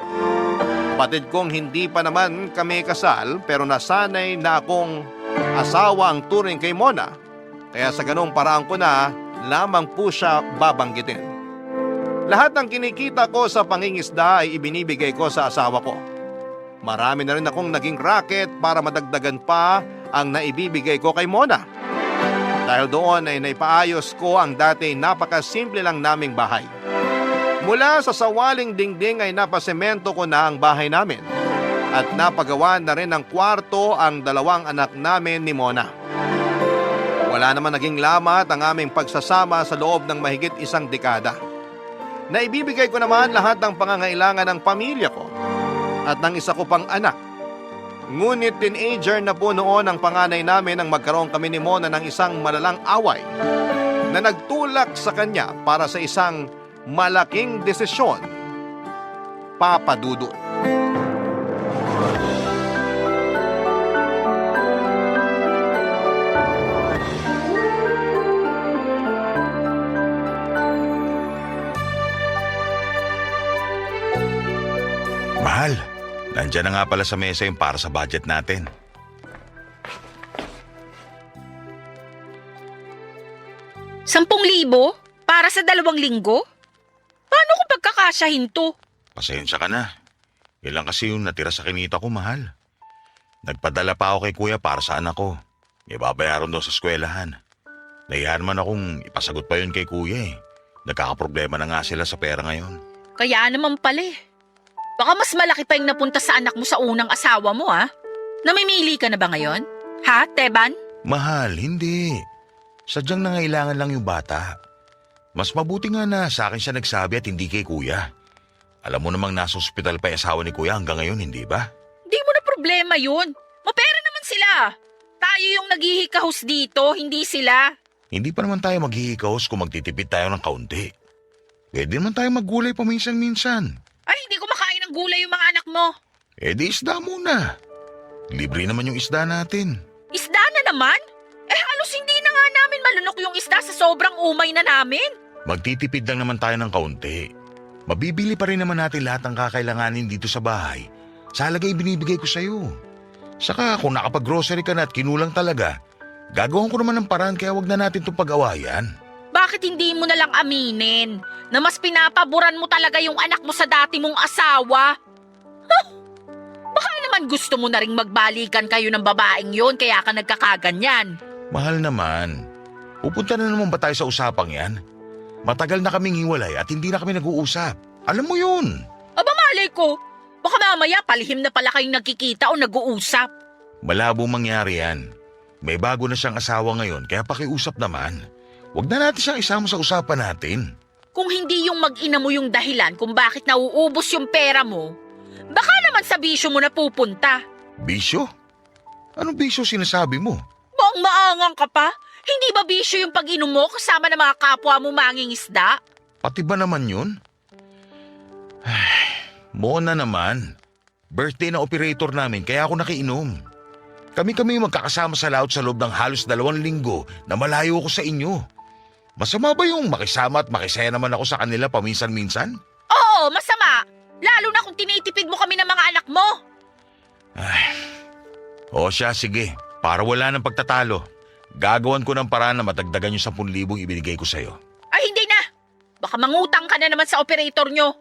Kapatid kong hindi pa naman kami kasal pero nasanay na akong asawa ang turing kay Mona. Kaya sa ganung paraan ko na lamang po siya babanggitin. Lahat ng kinikita ko sa pangingisda ay ibinibigay ko sa asawa ko. Marami na rin akong naging racket para madagdagan pa ang naibibigay ko kay Mona. Dahil doon ay naipaayos ko ang dati napakasimple lang naming bahay. Mula sa sawaling dingding ay napasemento ko na ang bahay namin. At napagawa na rin ng kwarto ang 2 anak namin ni Mona. Wala naman naging lamat ang aming pagsasama sa loob ng mahigit 1 dekada. Naibibigay ko naman lahat ng pangangailangan ng pamilya ko at ng isa ko pang anak. Ngunit teenager na po noon ang panganay namin nang magkaroon kami ni Mona ng isang malalang away na nagtulak sa kanya para sa isang malaking desisyon. Papa Dudut. Mahal, nandyan na nga pala sa mesa yung para sa budget natin. 10,000 para sa 2 linggo? Paano kung pagkakasyahin to? Pasensya ka na. Ilang kasi yung natira sa kinita ko, mahal. Nagpadala pa ako kay kuya para sa anak ko. May babayaran daw sa eskwelahan. Nahiyan man akong ipasagot pa yun kay kuya eh. Nagkakaproblema na nga sila sa pera ngayon. Kaya naman pala eh. Baka mas malaki pa yung napunta sa anak mo sa unang asawa mo, ha? Namimili ka na ba ngayon? Ha, Teban? Mahal, hindi. Sadyang nangailangan lang yung bata. Mas mabuti nga na sa akin siya nagsabi at hindi kay kuya. Alam mo namang nasa ospital pa yung asawa ni kuya hanggang ngayon, hindi ba? Hindi mo na problema yun. Mapera naman sila. Tayo yung naghihikahos dito, hindi sila. Hindi pa naman tayo maghihikaos kung magtitipid tayo ng kaunti. Pwede naman tayo maggulay paminsan-minsan. Ay, hindi ko makain ng gulay yung mga anak mo. Eh di isda muna. Libre naman yung isda natin. Isda na naman? Eh halos hindi na nga namin malunok yung isda sa sobrang umay na namin. Magtitipid lang naman tayo ng kaunti. Mabibili pa rin naman natin lahat ng kakailanganin dito sa bahay sa halaga ibinibigay ko sa'yo. Saka kung nakapag-grocery ka na at kinulang talaga, gagawin ko naman ng paraan kaya wag na natin itong pag-awayan. Bakit hindi mo na lang aminin na mas pinapaboran mo talaga yung anak mo sa dati mong asawa? Huh? Baka naman gusto mo na ring magbalikan kayo ng babaeng yon kaya ka nagkakaganyan. Mahal naman, pupunta na naman ba tayo sa usapang yan? Matagal na kaming hiwalay at hindi na kami nag-uusap. Alam mo yun. Aba malay ko, baka mamaya palihim na pala kayong nagkikita o nag-uusap. Malabong mangyari yan. May bago na siyang asawa ngayon kaya pakiusap naman. Huwag na natin siyang isama sa usapan natin. Kung hindi yung mag-ina mo yung dahilan kung bakit nauubos yung pera mo, baka naman sa bisyo mo na pupunta. Bisyo? Anong bisyo sinasabi mo? Bang maangang ka pa? Hindi ba bisyo yung pag-inom mo kasama ng mga kapwa mo mangingisda? Pati ba naman yun? Ay, Mona naman. Birthday na operator namin kaya ako nakiinom. Kami magkakasama sa laot sa loob ng halos 2 linggo na malayo ko sa inyo. Masama ba yung makisama at makisaya naman ako sa kanila paminsan-minsan? Oo, masama. Lalo na kung tinitipid mo kami ng mga anak mo. O siya, sige. Para wala ng pagtatalo. Gagawan ko ng paraan na matagdagan yung 10,000 ibinigay ko sa'yo. Ay, hindi na. Baka mangutang ka na naman sa operator nyo.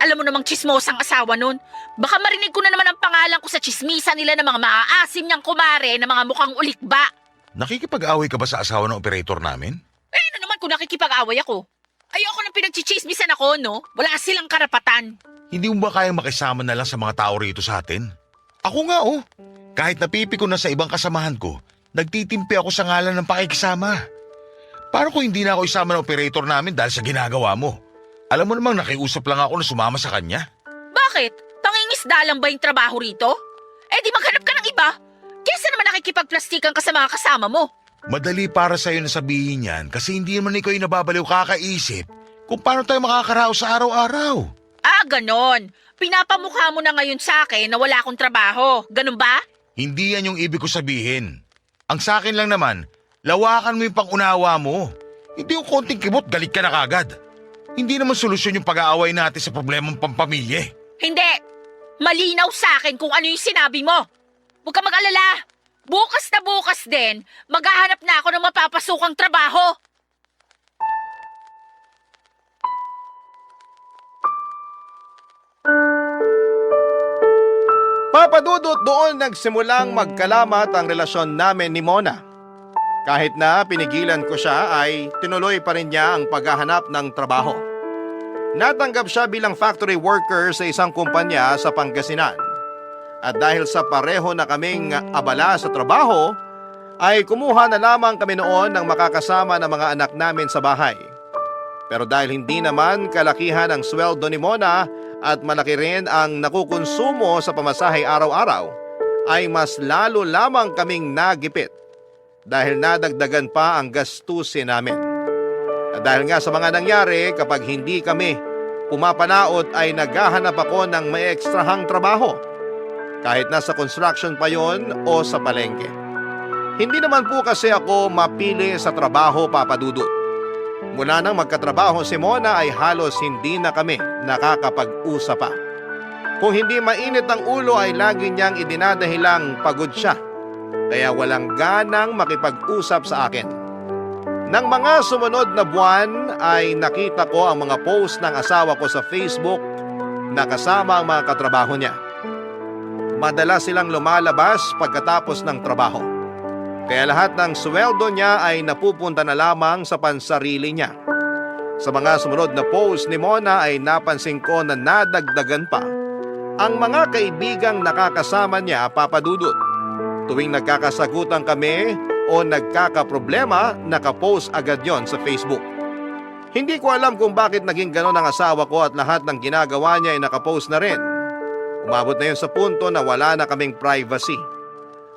Alam mo namang chismosang asawa nun. Baka marinig ko na naman ang pangalan ko sa chismisa nila ng mga maaasim niyang kumare na mga mukhang ulikba. Nakikipag-away ka ba sa asawa ng operator namin? Eh, ano naman kung nakikipag-away ako? Ayoko nang pinagchichismisan ako, no? Wala silang karapatan. Hindi mo ba kayang makisama na lang sa mga tao rito sa atin? Ako nga oh. Kahit napipi ko na sa ibang kasamahan ko, nagtitimpi ako sa ngalan ng pakikisama. Para kung hindi na ako isama ng operator namin dahil sa ginagawa mo. Alam mo namang nakiusap lang ako na sumama sa kanya. Bakit? Pangingisda lang ba yung trabaho rito? Eh di maghanap ka ng iba. Kesa naman nakikipagplastikan ka sa mga kasama mo. Madali para sa'yo na sabihin yan kasi hindi naman ikaw yung nababaliw kakaisip kung paano tayo makakaraos sa araw-araw. Ah, ganon. Pinapamukha mo na ngayon sa akin na wala akong trabaho. Ganon ba? Hindi yan yung ibig ko sabihin. Ang sa akin lang naman, lawakan mo yung pangunawa mo. Hindi yung konting kibot, galit ka na kagad. Hindi naman solusyon yung pag-aaway natin sa problemang pampamilya. Hindi. Malinaw sa akin kung ano yung sinabi mo. Huwag ka mag-alala. Bukas na bukas din, maghahanap na ako ng mapapasukang trabaho. Papadudot doon nagsimulang magkalamat ang relasyon namin ni Mona. Kahit na pinigilan ko siya ay tinuloy pa rin niya ang paghahanap ng trabaho. Natanggap siya bilang factory worker sa isang kumpanya sa Pangasinan. At dahil sa pareho na kaming abala sa trabaho, ay kumuha na lamang kami noon ng makakasama ng mga anak namin sa bahay. Pero dahil hindi naman kalakihan ang sweldo ni Mona at malaki rin ang nakukonsumo sa pamasahe araw-araw, ay mas lalo lamang kaming nagipit dahil nadagdagan pa ang gastusin namin. At dahil nga sa mga nangyari, kapag hindi kami pumapanaot ay naghahanap ako ng may ekstrahang trabaho. Kahit nasa construction pa yon o sa palengke. Hindi naman po kasi ako mapili sa trabaho, Papa Dudut. Mula nang magkatrabaho si Mona ay halos hindi na kami nakakapag-usap pa. Kung hindi mainit ang ulo ay lagi niyang idinadahilang pagod siya. Kaya walang ganang makipag-usap sa akin. Nang mga sumunod na buwan ay nakita ko ang mga post ng asawa ko sa Facebook na kasama ang mga katrabaho niya. Madalas silang lumalabas pagkatapos ng trabaho. Kaya lahat ng sweldo niya ay napupunta na lamang sa pansarili niya. Sa mga sumunod na post ni Mona ay napansin ko na nadagdagan pa ang mga kaibigang nakakasama niya, Papa Dudut. Tuwing nagkakasagutan kami o nagkakaproblema, nakapost agad yon sa Facebook. Hindi ko alam kung bakit naging ganon ang asawa ko at lahat ng ginagawa niya ay nakapost na rin. Umabot na yun sa punto na wala na kaming privacy.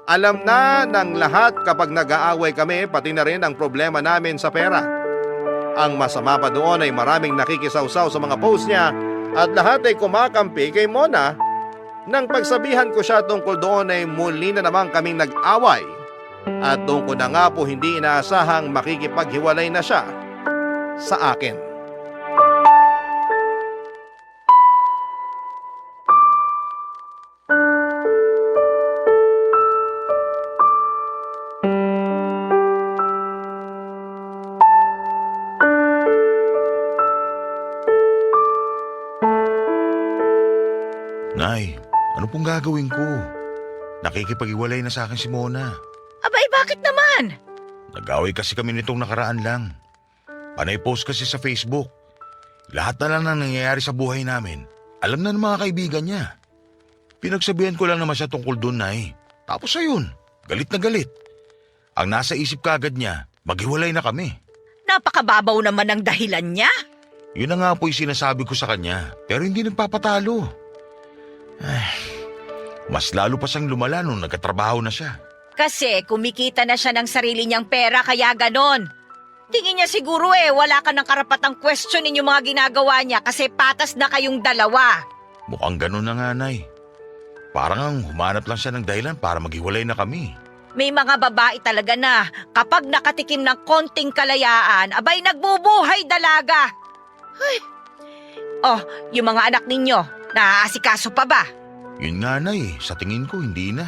Alam na ng lahat kapag nag-aaway kami, pati na rin ang problema namin sa pera. Ang masama pa doon ay maraming nakikisawsaw sa mga post niya at lahat ay kumakampi kay Mona. Nang pagsabihan ko siya tungkol doon ay muli na naman kaming nag-away. At doon ko na nga po hindi inaasahang makikipaghiwalay na siya sa akin. Nay, ano pong gagawin ko? Nakikipag-iwalay na sa akin si Mona. Abay, bakit naman? Nag-away kasi kami nitong nakaraan lang. Panay post kasi sa Facebook. Lahat na lang na nangyayari sa buhay namin, alam na ng mga kaibigan niya. Pinagsabihan ko lang naman siya tungkol doon, Nay. Tapos ayun, galit na galit. Ang nasa isip kagad niya, maghiwalay na kami. Napakababaw naman ang dahilan niya. Yun na nga po yung sinasabi ko sa kanya, pero hindi nagpapatalo. Mas lalo pa siyang lumala nung nagkatrabaho na siya. Kasi kumikita na siya ng sarili niyang pera kaya ganon. Tingin niya siguro wala ka ng karapatang questionin yung mga ginagawa niya kasi patas na kayong dalawa. Mukhang ganun na nga, Nay. Parang ang humanap lang siya ng dahilan para maghiwalay na kami. May mga babae talaga na kapag nakatikim ng konting kalayaan, abay nagbubuhay dalaga. Ay. Oh, yung mga anak ninyo, naaasikaso pa ba? Yun nga, Nay, sa tingin ko hindi na.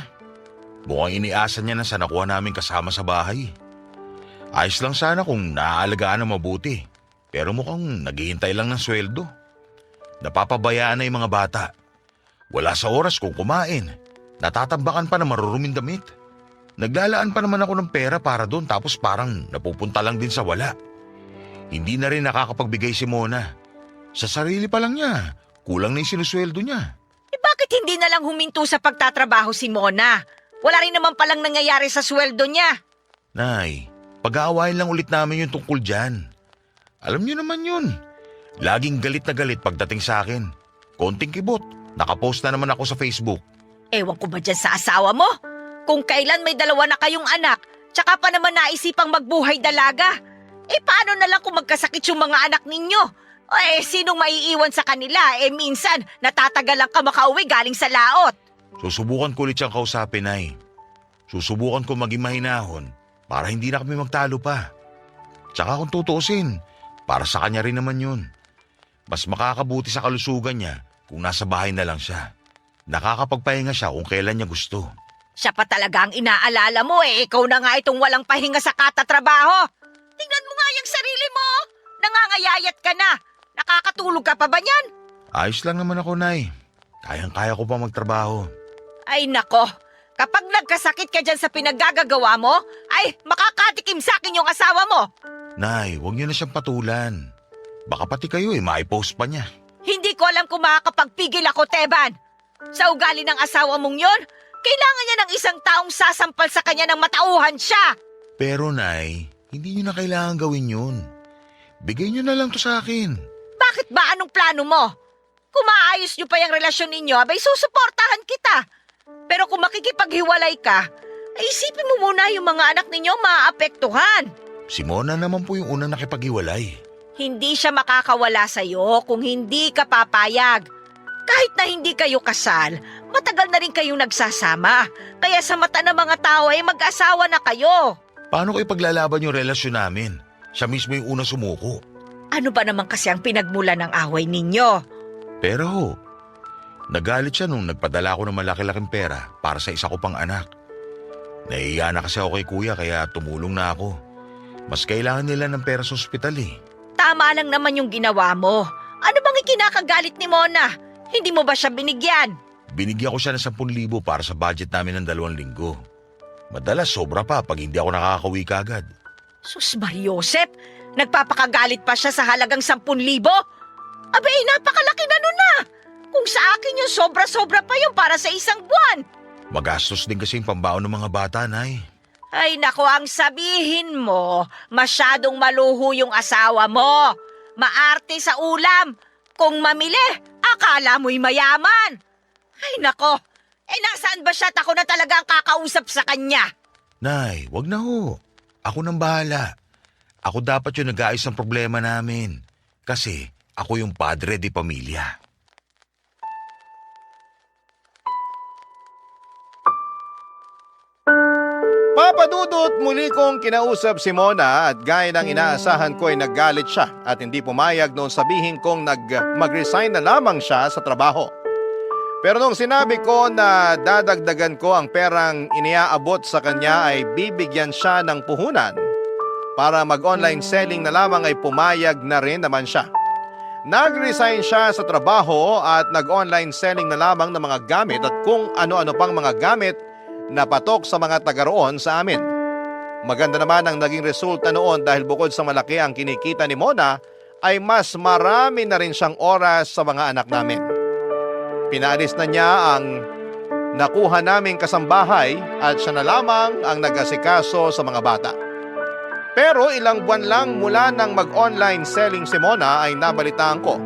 Mukhang iniasa niya na sa nakuha namin kasama sa bahay. Ayos lang sana kung naaalagaan na mabuti. Pero mukhang naghihintay lang ng sweldo. Napapabayaan na yung mga bata. Wala sa oras kung kumain. Natatambakan pa na maruruming damit. Naglalaan pa naman ako ng pera para doon tapos parang napupunta lang din sa wala. Hindi na rin nakakapagbigay si Mona. Sa sarili pa lang niya, kulang na yung sinusweldo niya. Bakit hindi na lang huminto sa pagtatrabaho si Mona? Wala rin naman palang nangyayari sa sweldo niya. Nay, pag-aawain lang ulit namin yung tungkol dyan. Alam niyo naman yun. Laging galit na galit pagdating sa akin. Konting kibot, nakapost na naman ako sa Facebook. Ewan ko ba dyan sa asawa mo? Kung kailan may dalawa na kayong anak, tsaka pa naman naisipang magbuhay dalaga. Paano na lang kung magkasakit yung mga anak ninyo? Sinong maiiwan sa kanila? Minsan, natatagalan ka makauwi galing sa laot. Susubukan ko ulit siyang kausapin, Nay. Susubukan ko maging mahinahon para hindi na kami magtalo pa. Tsaka kung tutuusin, para sa kanya rin naman yun. Mas makakabuti sa kalusugan niya kung nasa bahay na lang siya. Nakakapagpahinga siya kung kailan niya gusto. Siya pa talaga ang inaalala mo Ikaw na nga itong walang pahinga sa katatrabaho. Tingnan mo nga yung sarili mo. Nangangayayat ka na. Nakakatulog ka pa ba niyan? Ayos lang naman ako, Nay. Kayang-kaya ko pa magtrabaho. Ay nako, kapag nagkasakit ka dyan sa pinaggagawa mo, ay makakatikim sa akin yung asawa mo. Nay, huwag niyo na siyang patulan. Baka pati kayo maipost pa niya. Hindi ko alam kung makakapagpigil ako, Teban. Sa ugali ng asawa mong yon, kailangan niya ng isang taong sasampal sa kanya ng matauhan siya. Pero, Nay, hindi niyo na kailangan gawin yun. Bigay niyo na lang to sa akin. Bakit ba? Anong plano mo? Kung maayos niyo pa yung relasyon ninyo, abay susuportahan kita. Pero kung makikipaghiwalay ka, ay isipin mo muna yung mga anak ninyo maaapektuhan. Si Mona naman po yung unang nakipaghiwalay. Hindi siya makakawala sa'yo kung hindi ka papayag. Kahit na hindi kayo kasal, matagal na rin kayong nagsasama. Kaya sa mata ng mga tao ay mag-asawa na kayo. Paano ko ipaglalaban yung relasyon namin? Siya mismo yung unang sumuko. Ano ba naman kasi ang pinagmula ng away ninyo? Pero, nagalit siya nung nagpadala ko ng malaki-laking pera para sa isa ko pang anak. Nahihiya na kasi ako kay kuya kaya tumulong na ako. Mas kailangan nila ng pera sa ospital Tama lang naman yung ginawa mo. Ano bang ikinakagalit ni Mona? Hindi mo ba siya binigyan? Binigyan ko siya ng 10,000 para sa budget namin ng 2 linggo. Madalas sobra pa pag hindi ako nakakauwi kagad. Sus Mariosep, nagpapakagalit pa siya sa halagang 10,000? Abay, napakalaki na nun na. Kung sa akin yung sobra-sobra pa yung para sa isang buwan. Magastos din kasi yung pambaon ng mga bata, Nay. Ay nako, ang sabihin mo, masyadong maluho yung asawa mo. Maarte sa ulam. Kung mamili, akala mo'y mayaman. Ay nako, nasaan ba siya at ako na talaga ang kakausap sa kanya? Nay, wag na ho. Ako nang bahala. Ako dapat yung nag-aayos ng problema namin. Kasi ako yung padre di pamilya. Papadudot, muli kong kinausap si Mona at gaya ng inaasahan ko ay naggalit siya at hindi pumayag noong sabihin kong mag-resign na lamang siya sa trabaho. Pero nung sinabi ko na dadagdagan ko ang perang iniaabot sa kanya ay bibigyan siya ng puhunan para mag-online selling na lamang ay pumayag na rin naman siya. Nag-resign siya sa trabaho at nag-online selling na lamang ng mga gamit at kung ano-ano pang mga gamit na patok sa mga taga roon sa amin. Maganda naman ang naging resulta noon dahil bukod sa malaki ang kinikita ni Mona, ay mas marami na rin siyang oras sa mga anak namin. Pinaalis na niya ang nakuha naming kasambahay at siya na lamang ang nag-asikaso sa mga bata. Pero ilang buwan lang mula nang mag-online selling si Mona ay nabalitaan ko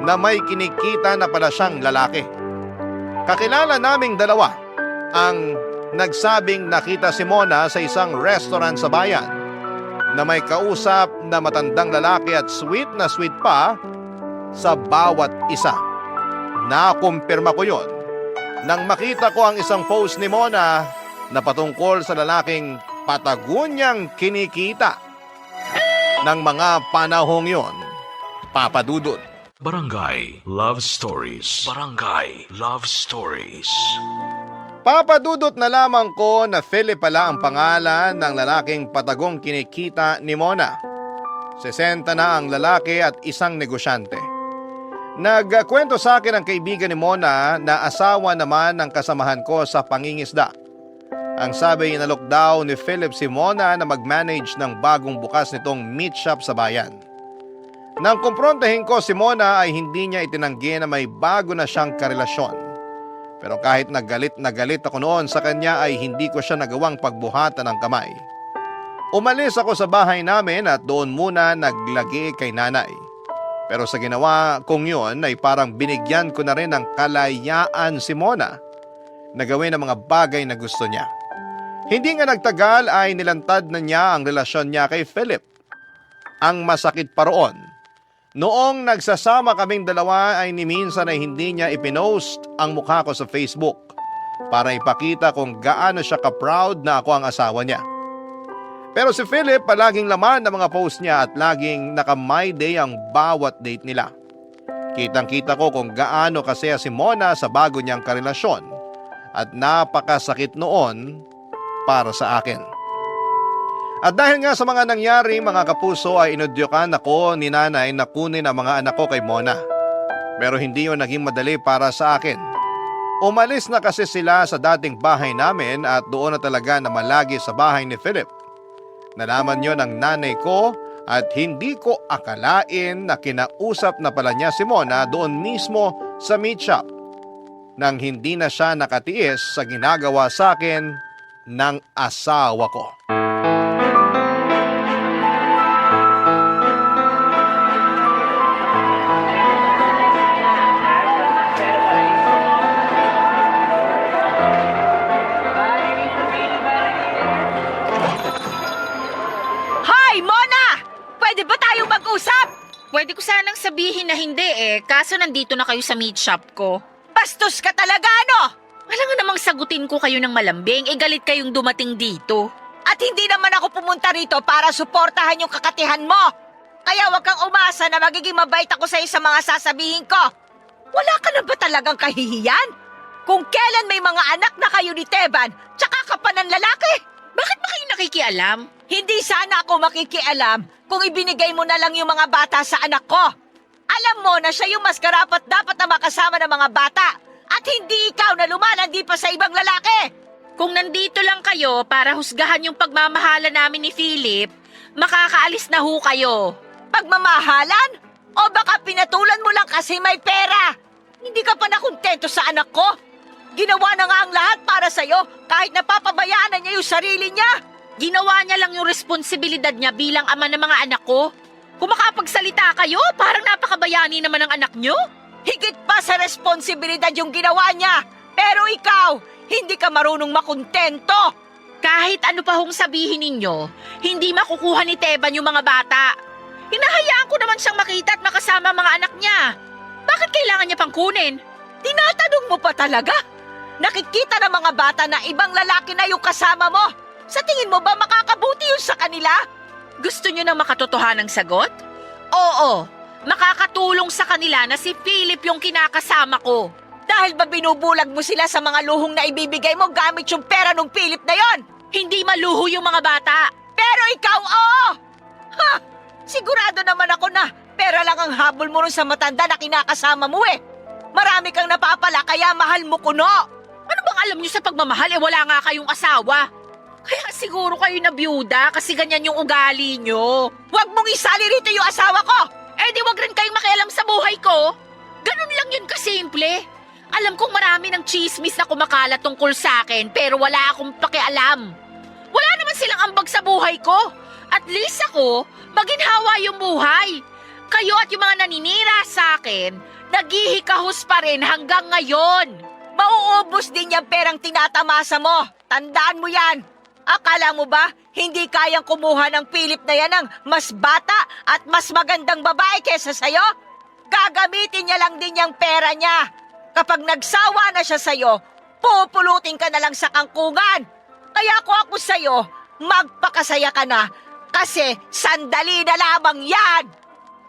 na may kinikita na pala siyang lalaki. Kakilala naming dalawa ang nagsabing nakita si Mona sa isang restaurant sa bayan na may kausap na matandang lalaki at sweet pa sa bawat isa. Nakumpirma ko yon nang makita ko ang isang post ni Mona na patungkol sa lalaking patago niyang kinikita ng mga panahong yon. Papa Dudut. Barangay Love Stories. Barangay Love Stories. Papadudot na lamang ko na Philip pala ang pangalan ng lalaking patagong kinikita ni Mona. 60 na ang lalaki at isang negosyante. Nagkwento sa akin ang kaibigan ni Mona na asawa naman ng kasamahan ko sa pangingisda. Ang sabi inalok daw ni Philip si Mona na mag-manage ng bagong bukas nitong meat shop sa bayan. Nang kumprontahin ko si Mona ay hindi niya itinanggi na may bago na siyang karelasyon. Pero kahit na galit ako noon sa kanya ay hindi ko siya nagawang pagbuhatan ng kamay. Umalis ako sa bahay namin at doon muna naglagi kay nanay. Pero sa ginawa kong yun ay parang binigyan ko na rin ng kalayaan si Mona na gawin ang mga bagay na gusto niya. Hindi nga nagtagal ay nilantad na niya ang relasyon niya kay Philip. Ang masakit pa roon, noong nagsasama kaming dalawa ay ni minsan ay hindi niya ipinost ang mukha ko sa Facebook para ipakita kung gaano siya ka-proud na ako ang asawa niya. Pero si Philip palaging laman ng mga post niya at laging naka-my day ang bawat date nila. Kitang-kita ko kung gaano kasaya si Mona sa bago niyang karelasyon at napakasakit noon para sa akin. At dahil nga sa mga nangyari mga kapuso ay inudyokan ako ni nanay na kunin ang mga anak ko kay Mona. Pero hindi yun naging madali para sa akin. Umalis na kasi sila sa dating bahay namin at doon na talaga na malagi sa bahay ni Philip. Nalaman yun ng nanay ko at hindi ko akalain na kinausap na pala niya si Mona doon mismo sa meat shop nang hindi na siya nakatiis sa ginagawa sa akin ng asawa ko. Pwede ko sanang sabihin na hindi kaso nandito na kayo sa meat shop ko. Bastos ka talaga, ano? Wala nga namang sagutin ko kayo ng malambing, galit kayong dumating dito. At hindi naman ako pumunta rito para suportahan yung kakatihan mo. Kaya wag kang umasa na magiging mabait ako sa mga sasabihin ko. Wala ka na ba talagang kahihiyan? Kung kailan may mga anak na kayo ni Teban, tsaka ka pa ng lalaki. Bakit ba kayo nakikialam? Hindi sana ako makikialam kung ibinigay mo na lang yung mga bata sa anak ko. Alam mo na siya yung mas karapat dapat na makasama ng mga bata at hindi ikaw na lumalandi pa sa ibang lalaki. Kung nandito lang kayo para husgahan yung pagmamahala namin ni Philip, makakaalis na ho kayo. Pagmamahalan? O baka pinatulan mo lang kasi may pera? Hindi ka pa nakontento sa anak ko? Ginawa na nga ang lahat para sa'yo kahit napapabayaan na niya yung sarili niya. Ginawa niya lang yung responsibilidad niya bilang ama ng mga anak ko. Kung makapagsalita kayo, parang napakabayani naman ang anak niyo. Higit pa sa responsibilidad yung ginawa niya. Pero ikaw, hindi ka marunong makontento. Kahit ano pa hong sabihin ninyo, hindi makukuha ni Teban yung mga bata. Hinahayaan ko naman siyang makita at makasama mga anak niya. Bakit kailangan niya pang kunin? Tinatanong mo pa talaga? Nakikita ng mga bata na ibang lalaki na yung kasama mo. Sa tingin mo ba makakabuti yun sa kanila? Gusto niyo ng makatotohanang sagot? Oo, makakatulong sa kanila na si Philip yung kinakasama ko. Dahil ba binubulag mo sila sa mga luhong na ibibigay mo gamit yung pera ng Philip na yon? Hindi maluho yung mga bata. Pero ikaw, oo! Ha! Sigurado naman ako na pera Pera lang ang habol mo rin sa matanda na kinakasama mo eh. Marami kang napapala kaya mahal mo kuno. Ano bang alam niyo sa pagmamahal? Wala nga kayong asawa. Kaya siguro kayo na byuda kasi ganyan yung ugali niyo. Huwag mong isali rito yung asawa ko. Di wag rin kayong makialam sa buhay ko. Ganun lang yun kasimple. Alam kong marami ng chismis na kumakalat tungkol sa akin pero wala akong pakialam. Wala naman silang ambag sa buhay ko. At least ako, maginhawa yung buhay. Kayo at yung mga naninira sa akin, naghihikahos pa rin hanggang ngayon. Mauubos din yung perang tinatamasa mo. Tandaan mo yan. Akala mo ba, hindi kayang kumuha ng Philip na yan ng mas bata at mas magandang babae kesa sa'yo? Gagamitin niya lang din yung pera niya. Kapag nagsawa na siya sa'yo, pupulutin ka na lang sa kangkungan. Kaya ako sa'yo, magpakasaya ka na. Kasi sandali na lamang yan.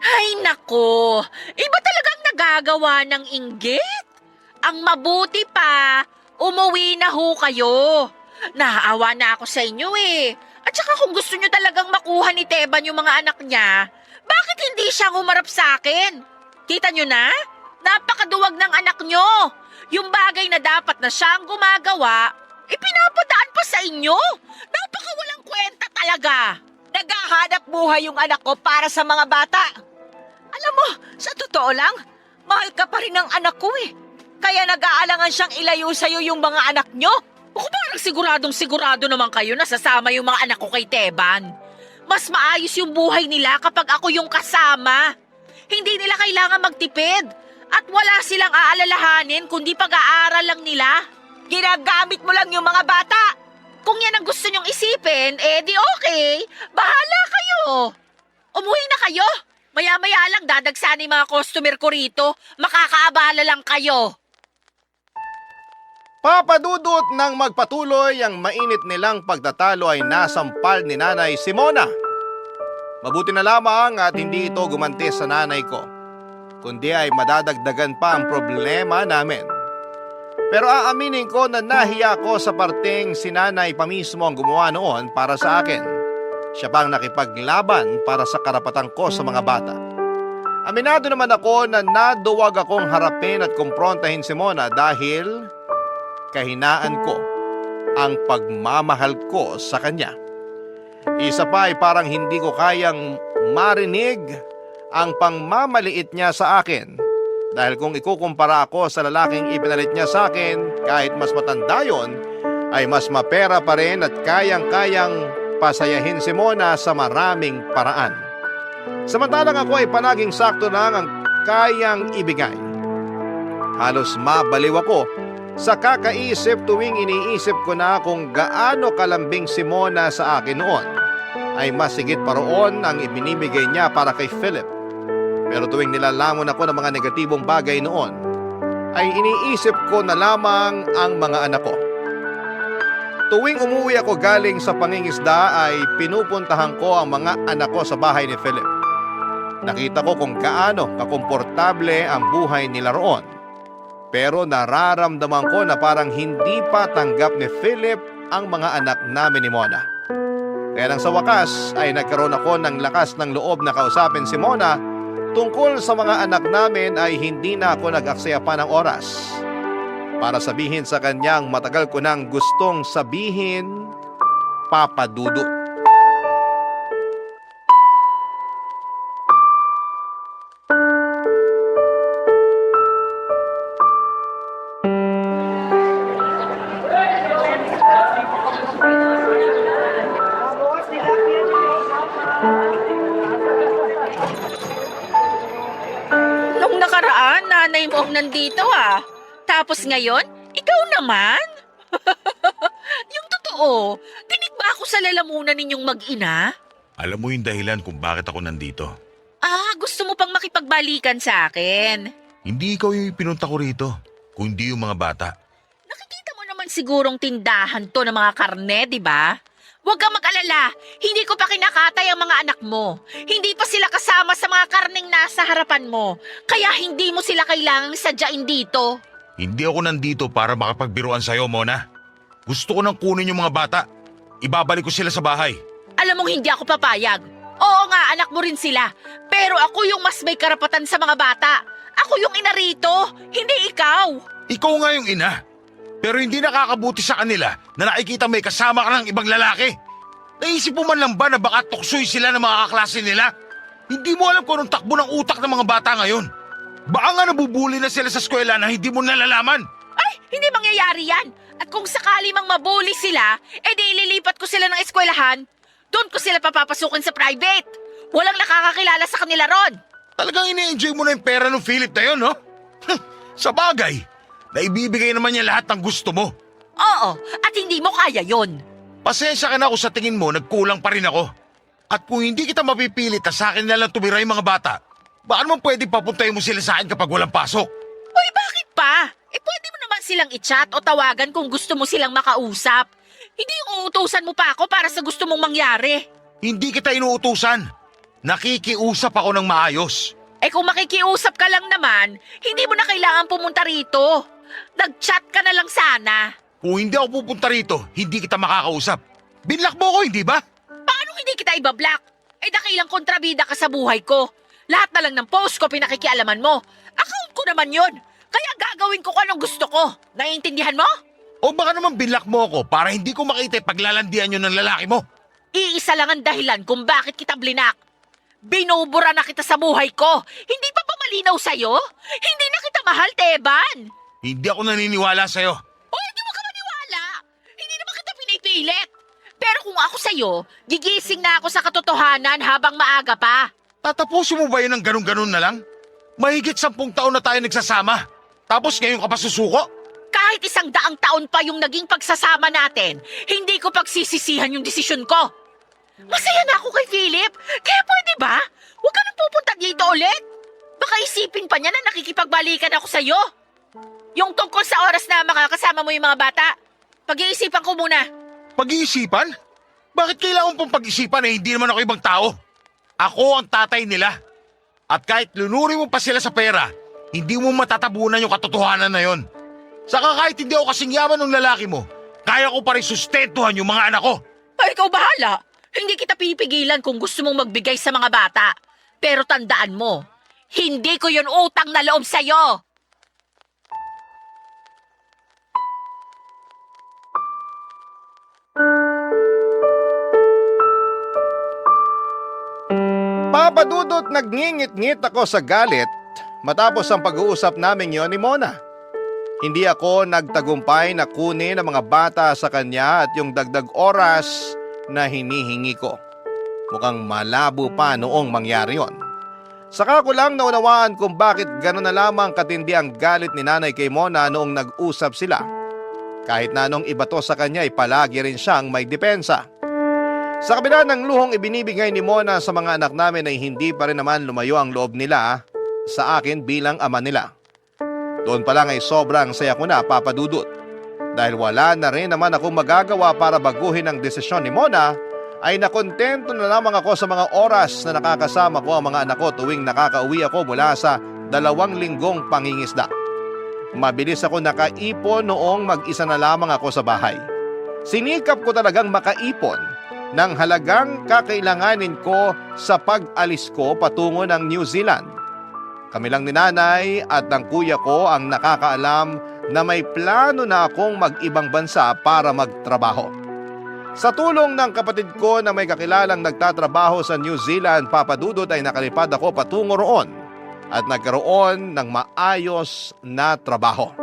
Ay nako, iba talagang nagagawa ng inggit. Ang mabuti pa, umuwi na ho kayo. Naaawa na ako sa inyo eh. At saka kung gusto nyo talagang makuha ni Teban yung mga anak niya, bakit hindi siya humarap sa akin? Kita nyo na? Napakaduwag ng anak nyo. Yung bagay na dapat na siyang gumagawa, ipinapadaan pa sa inyo. Napakawalang kwenta talaga. Naghahanap buhay yung anak ko para sa mga bata. Alam mo, sa totoo lang, mahal ka pa rin ng anak ko eh. Kaya nag-aalangan siyang ilayo sa'yo yung mga anak nyo. Kung parang siguradong-sigurado naman kayo na sasama yung mga anak ko kay Teban. Mas maayos yung buhay nila kapag ako yung kasama. Hindi nila kailangan magtipid. At wala silang aalalahanin kundi pag-aaral lang nila. Ginagamit mo lang yung mga bata. Kung yan ang gusto nyong isipin, di okay. Bahala kayo. Umuwi na kayo. Maya-maya lang dadagsan yung mga customer ko rito. Makakaabala lang kayo. Papadudot ng magpatuloy ang mainit nilang pagtatalo ay nasampal ni Nanay Simona. Mabuti na lamang at hindi ito gumanti sa nanay ko, kundi ay madadagdagan pa ang problema namin. Pero aaminin ko na nahiya ko sa parteng si nanay pa mismo ang gumawa noon para sa akin. Siya pang nakipaglaban para sa karapatan ko sa mga bata. Aminado naman ako na naduwag akong harapin at kumprontahin si Mona dahil kahinaan ko ang pagmamahal ko sa kanya. Isa pa ay parang hindi ko kayang marinig ang pangmamaliit niya sa akin. Dahil kung ikukumpara ako sa lalaking ipinalit niya sa akin, kahit mas matanda yon, ay mas mapera pa rin at kayang-kayang pasayahin si Mona sa maraming paraan. Samantalang ako ay palaging sakto lang ang kayang ibigay. Halos mabaliw ako sa kakaisip tuwing iniisip ko na kung gaano kalambing si Mona sa akin noon, ay mas higit pa roon ang ibinibigay niya para kay Philip. Pero tuwing nilalamon ako ng mga negatibong bagay noon, ay iniisip ko na lamang ang mga anak ko. Tuwing umuwi ako galing sa pangingisda ay pinupuntahan ko ang mga anak ko sa bahay ni Philip. Nakita ko kung gaano kakomportable ang buhay nila roon. Pero nararamdaman ko na parang hindi pa tanggap ni Philip ang mga anak namin ni Mona. Kaya nang sa wakas ay nagkaroon ako ng lakas ng loob na kausapin si Mona tungkol sa mga anak namin ay hindi na ako nag-aksaya pa ng oras para sabihin sa kanyang matagal ko nang gustong sabihin, Papa Dudut. Nung nakaraan, nanay mo ang nandito ah. Tapos ngayon, ikaw naman? Yung totoo, tinig ba ako sa lalamunan ninyong mag-ina? Alam mo yung dahilan kung bakit ako nandito. Gusto mo pang makipagbalikan sa akin. Hindi ikaw yung pinunta ko rito, kundi yung mga bata. Nakikita mo naman sigurong tindahan to ng mga karne, di ba? Huwag kang mag-alala, hindi ko pa kinakatay ang mga anak mo. Hindi pa sila kasama sa mga karneng nasa harapan mo. Kaya hindi mo sila kailangang sadyain dito. Hindi ako nandito para makapagbiruan sa'yo, Mona. Gusto ko nang kunin yung mga bata. Ibabalik ko sila sa bahay. Alam mong hindi ako papayag. Oo nga, anak mo rin sila. Pero ako yung mas may karapatan sa mga bata. Ako yung ina rito, hindi ikaw. Ikaw nga yung ina. Pero hindi nakakabuti sa kanila na nakikita may kasama ka ng ibang lalaki. Naisip mo man lang ba na baka tuksoy sila ng mga kaklase nila? Hindi mo alam kung anong takbo ng utak ng mga bata ngayon. Baka nga nabubuli na sila sa eskwela na hindi mo nalalaman. Ay, hindi mangyayari yan. At kung sakali mang mabuli sila, edi ililipat ko sila ng eskwelahan. Doon ko sila papapasukin sa private. Walang nakakakilala sa kanila ron. Talagang ini-enjoy mo na yung pera ng Philip na yun, no? Sa bagay, naibibigay naman niya lahat ng gusto mo. Oo, at hindi mo kaya yon. Pasensya ka na kung sa tingin mo nagkulang pa rin ako. At kung hindi kita mapipilit na sa akin na lang tumira yung mga bata, baka naman pwede papuntahin mo sila sa akin kapag walang pasok. Uy, bakit pa? Pwede mo naman silang i-chat o tawagan kung gusto mo silang makausap. Hindi yung uutusan mo pa ako para sa gusto mong mangyari. Hindi kita inuutusan. Nakikiusap ako ng maayos. Kung makikiusap ka lang naman, hindi mo na kailangan pumunta rito. Nag-chat ka na lang sana. Kung hindi ako pupunta rito, hindi kita makakausap. Binlock mo ko, hindi ba? Paano hindi kita ibablock? Dakilang kontrabida ka sa buhay ko. Lahat na lang ng post ko pinakikialaman mo. Account ko naman yon. Kaya gagawin ko kung anong gusto ko. Naiintindihan mo? O baka naman binlock mo ako para hindi ko makita yung paglalandian yun ng lalaki mo. Iisa lang ang dahilan kung bakit kita blinak. Binubura na kita sa buhay ko. Hindi pa ba malinaw sa'yo? Hindi na kita mahal, Teban. Hindi ako naniniwala sa'yo. O hindi mo ka maniwala. Hindi naman kita pinipilit. Pero kung ako sa'yo, gigising na ako sa katotohanan habang maaga pa. Tatapusin mo ba yun ng ganun-ganun na lang? Mahigit 10 taon na tayo nagsasama. Tapos ngayon ka pa susuko? Kahit 100 taon pa yung naging pagsasama natin, hindi ko pagsisisihan yung desisyon ko. Masaya na ako kay Philip. Kaya pwede ba? Huwag ka nang pupunta dito ulit. Baka isipin pa niya na nakikipagbalikan ako sa'yo. Yung tungkol sa oras na makakasama mo yung mga bata, pag-iisipan ko muna. Pag-iisipan? Bakit kailangan pong pag-isipan hindi naman ako ibang tao? Ako ang tatay nila. At kahit lunuri mo pa sila sa pera, hindi mo matatabunan yung katotohanan na yon. Saka kahit hindi ako kasing yaman ng lalaki mo, kaya ko pa rin sustentuhan yung mga anak ko. Ikaw bahala. Hindi kita pipigilan kung gusto mong magbigay sa mga bata. Pero tandaan mo, hindi ko yun utang na loob sa'yo. Papadudot nagngingit-ngit ako sa galit matapos ang pag-uusap namin yon ni Mona. Hindi ako nagtagumpay na kunin ang mga bata sa kanya at yung dagdag oras na hinihingi ko. Mukhang malabo pa noong mangyari yon. Saka ko lang naunawaan kung bakit gano'n na lamang katindi ang galit ni nanay kay Mona noong nag-usap sila. Kahit na anong ibato sa kanya ay palagi rin siyang may depensa. Sa kabila ng luhong ibinibigay ni Mona sa mga anak namin ay hindi pa rin naman lumayo ang loob nila sa akin bilang ama nila. Doon pa lang ay sobrang saya ko na, Papa Dudut. Dahil wala na rin naman akong magagawa para baguhin ang desisyon ni Mona, ay nakontento na lamang ako sa mga oras na nakakasama ko ang mga anak ko tuwing nakakauwi ako mula sa 2 linggong pangingisda. Mabilis ako nakaipon noong mag-isa na lamang ako sa bahay. Sinikap ko talagang makaipon ng halagang kakailanganin ko sa pag-alis ko patungo ng New Zealand. Kami lang ni nanay at ng kuya ko ang nakakaalam na may plano na akong mag-ibang bansa para magtrabaho. Sa tulong ng kapatid ko na may kakilalang nagtatrabaho sa New Zealand, Papa Dudut, ay nakalipad ako patungo roon at nagkaroon ng maayos na trabaho.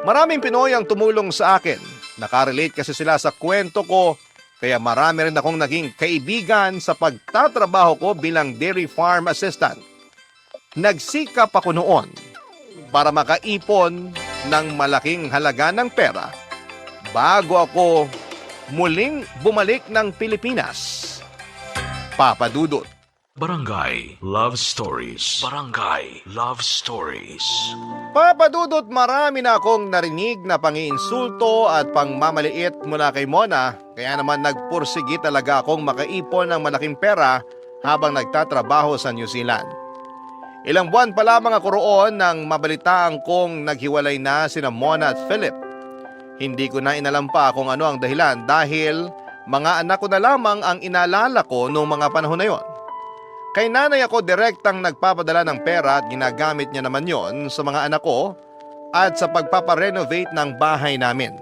Maraming Pinoy ang tumulong sa akin. Nakarelate kasi sila sa kwento ko, kaya marami rin akong naging kaibigan sa pagtatrabaho ko bilang dairy farm assistant. Nagsikap ako noon para makaipon ng malaking halaga ng pera bago ako muling bumalik ng Pilipinas. Papa Dudut. Barangay Love Stories. Barangay Love Stories. Papa Dudut, marami na akong narinig na pangiinsulto at pangmamaliit mula kay Mona, kaya naman nagpursigi talaga akong makaipon ng malaking pera habang nagtatrabaho sa New Zealand. Ilang buwan pa lamang ako roon nang mabalitaan kong naghiwalay na sina Mona at Philip. Hindi ko na inalam pa kung ano ang dahilan dahil Mga anak ko na lamang ang inaalala ko noong mga panahon na yon. Kay nanay ako direktang nagpapadala ng pera at ginagamit niya naman yon sa mga anak ko at sa pagpaparenovate ng bahay namin.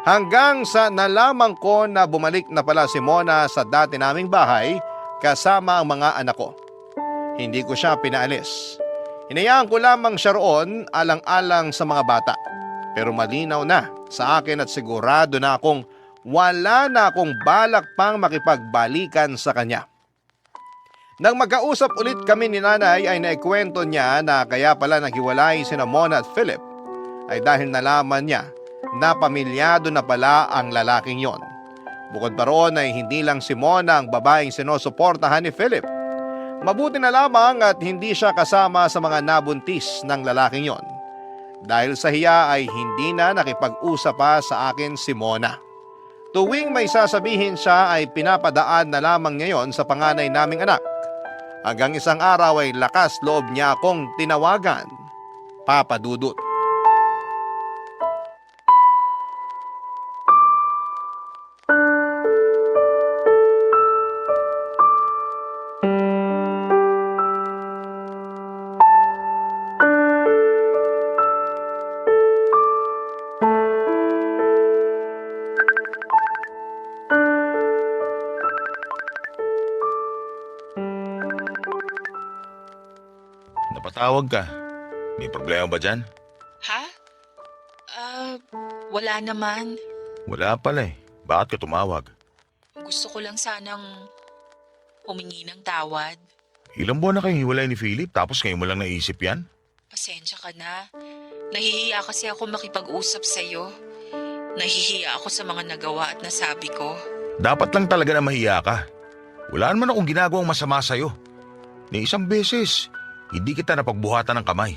Hanggang sa nalaman ko na bumalik na pala si Mona sa dati naming bahay kasama ang mga anak ko. Hindi ko siya pinaalis. Hinayaan ko lamang siya roon alang-alang sa mga bata. Pero malinaw na sa akin at sigurado na akong wala na akong balak pang makipagbalikan sa kanya. Nang magkausap ulit kami ni nanay ay naikwento niya na kaya pala naghiwalay sina Mona at Philip ay dahil nalaman niya na pamilyado na pala ang lalaking yon. Bukod pa roon ay hindi lang si Mona ang babaeng sinusuportahan ni Philip. Mabuti na lamang at hindi siya kasama sa mga nabuntis ng lalaking yon. Dahil sa hiya ay hindi na nakipag-usap pa sa akin si Mona. Tuwing may sasabihin siya ay pinapadaan na lamang ngayon sa panganay naming anak. Hanggang isang araw ay lakas loob niya akong tinawagan, Papa Dudut. Napatawag ka. May problema ba dyan? Ha? Wala naman. Wala pala eh. Bakit ka tumawag? Gusto ko lang sanang humingi ng tawad. Ilang buwan na kayong hiwalay ni Philip tapos ngayon mo lang naisip yan? Pasensya ka na. Nahihiya kasi ako makipag-usap sa'yo. Nahihiya ako sa mga nagawa at nasabi ko. Dapat lang talaga na mahiya ka. Wala naman akong ginagawang masama sa'yo. Ni isang beses, hindi kita napagbuhatan ng kamay.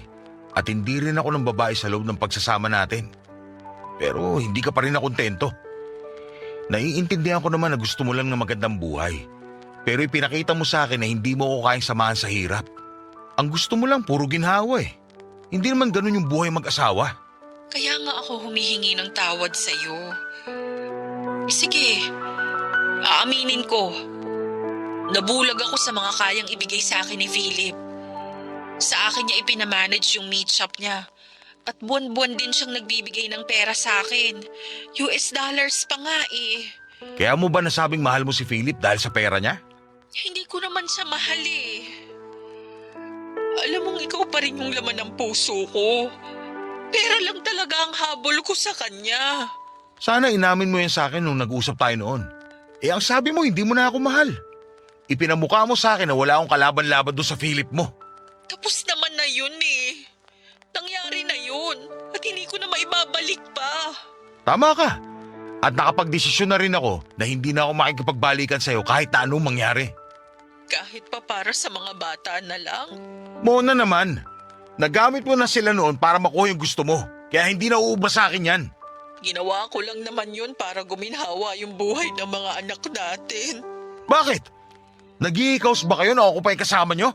At hindi rin ako ng babae sa loob ng pagsasama natin. Pero hindi ka pa rin nakontento. Naiintindihan ko naman na gusto mo lang ng magandang buhay. Pero ipinakita mo sa akin na hindi mo ako kayang samahan sa hirap. Ang gusto mo lang puro ginhawa eh. Hindi naman ganun yung buhay mag-asawa. Kaya nga ako humihingi ng tawad sa'yo. Sige, aaminin ko. Nabulag ako sa mga kayang ibigay sa akin ni Philip. Sa akin niya ipinamanage yung meat shop niya. At buwan-buwan din siyang nagbibigay ng pera sa akin. US dollars pa nga eh. Kaya mo ba nasabing mahal mo si Philip dahil sa pera niya? Hindi ko naman siya mahal eh. Alam mong ikaw pa rin yung laman ng puso ko. Pera lang talaga ang habol ko sa kanya. Sana inamin mo yan sa akin nung nag-usap tayo noon. Eh ang sabi mo hindi mo na ako mahal. Ipinamukha mo sa akin na wala akong kalaban-laban doon sa Philip mo. Tapos naman na yun eh. Nangyari na yun. At hindi ko na maibabalik pa. Tama ka. At nakapagdesisyon na rin ako na hindi na ako makikipagbalikan sa'yo kahit na anong mangyari. Kahit pa para sa mga bata na lang. Mona naman, nagamit mo na sila noon para makuha yung gusto mo. Kaya hindi na uubra sa akin yan. Ginawa ko lang naman yun para guminhawa yung buhay ng mga anak natin. Bakit? Nag-i-house ba kayo na ako pa yung kasama nyo?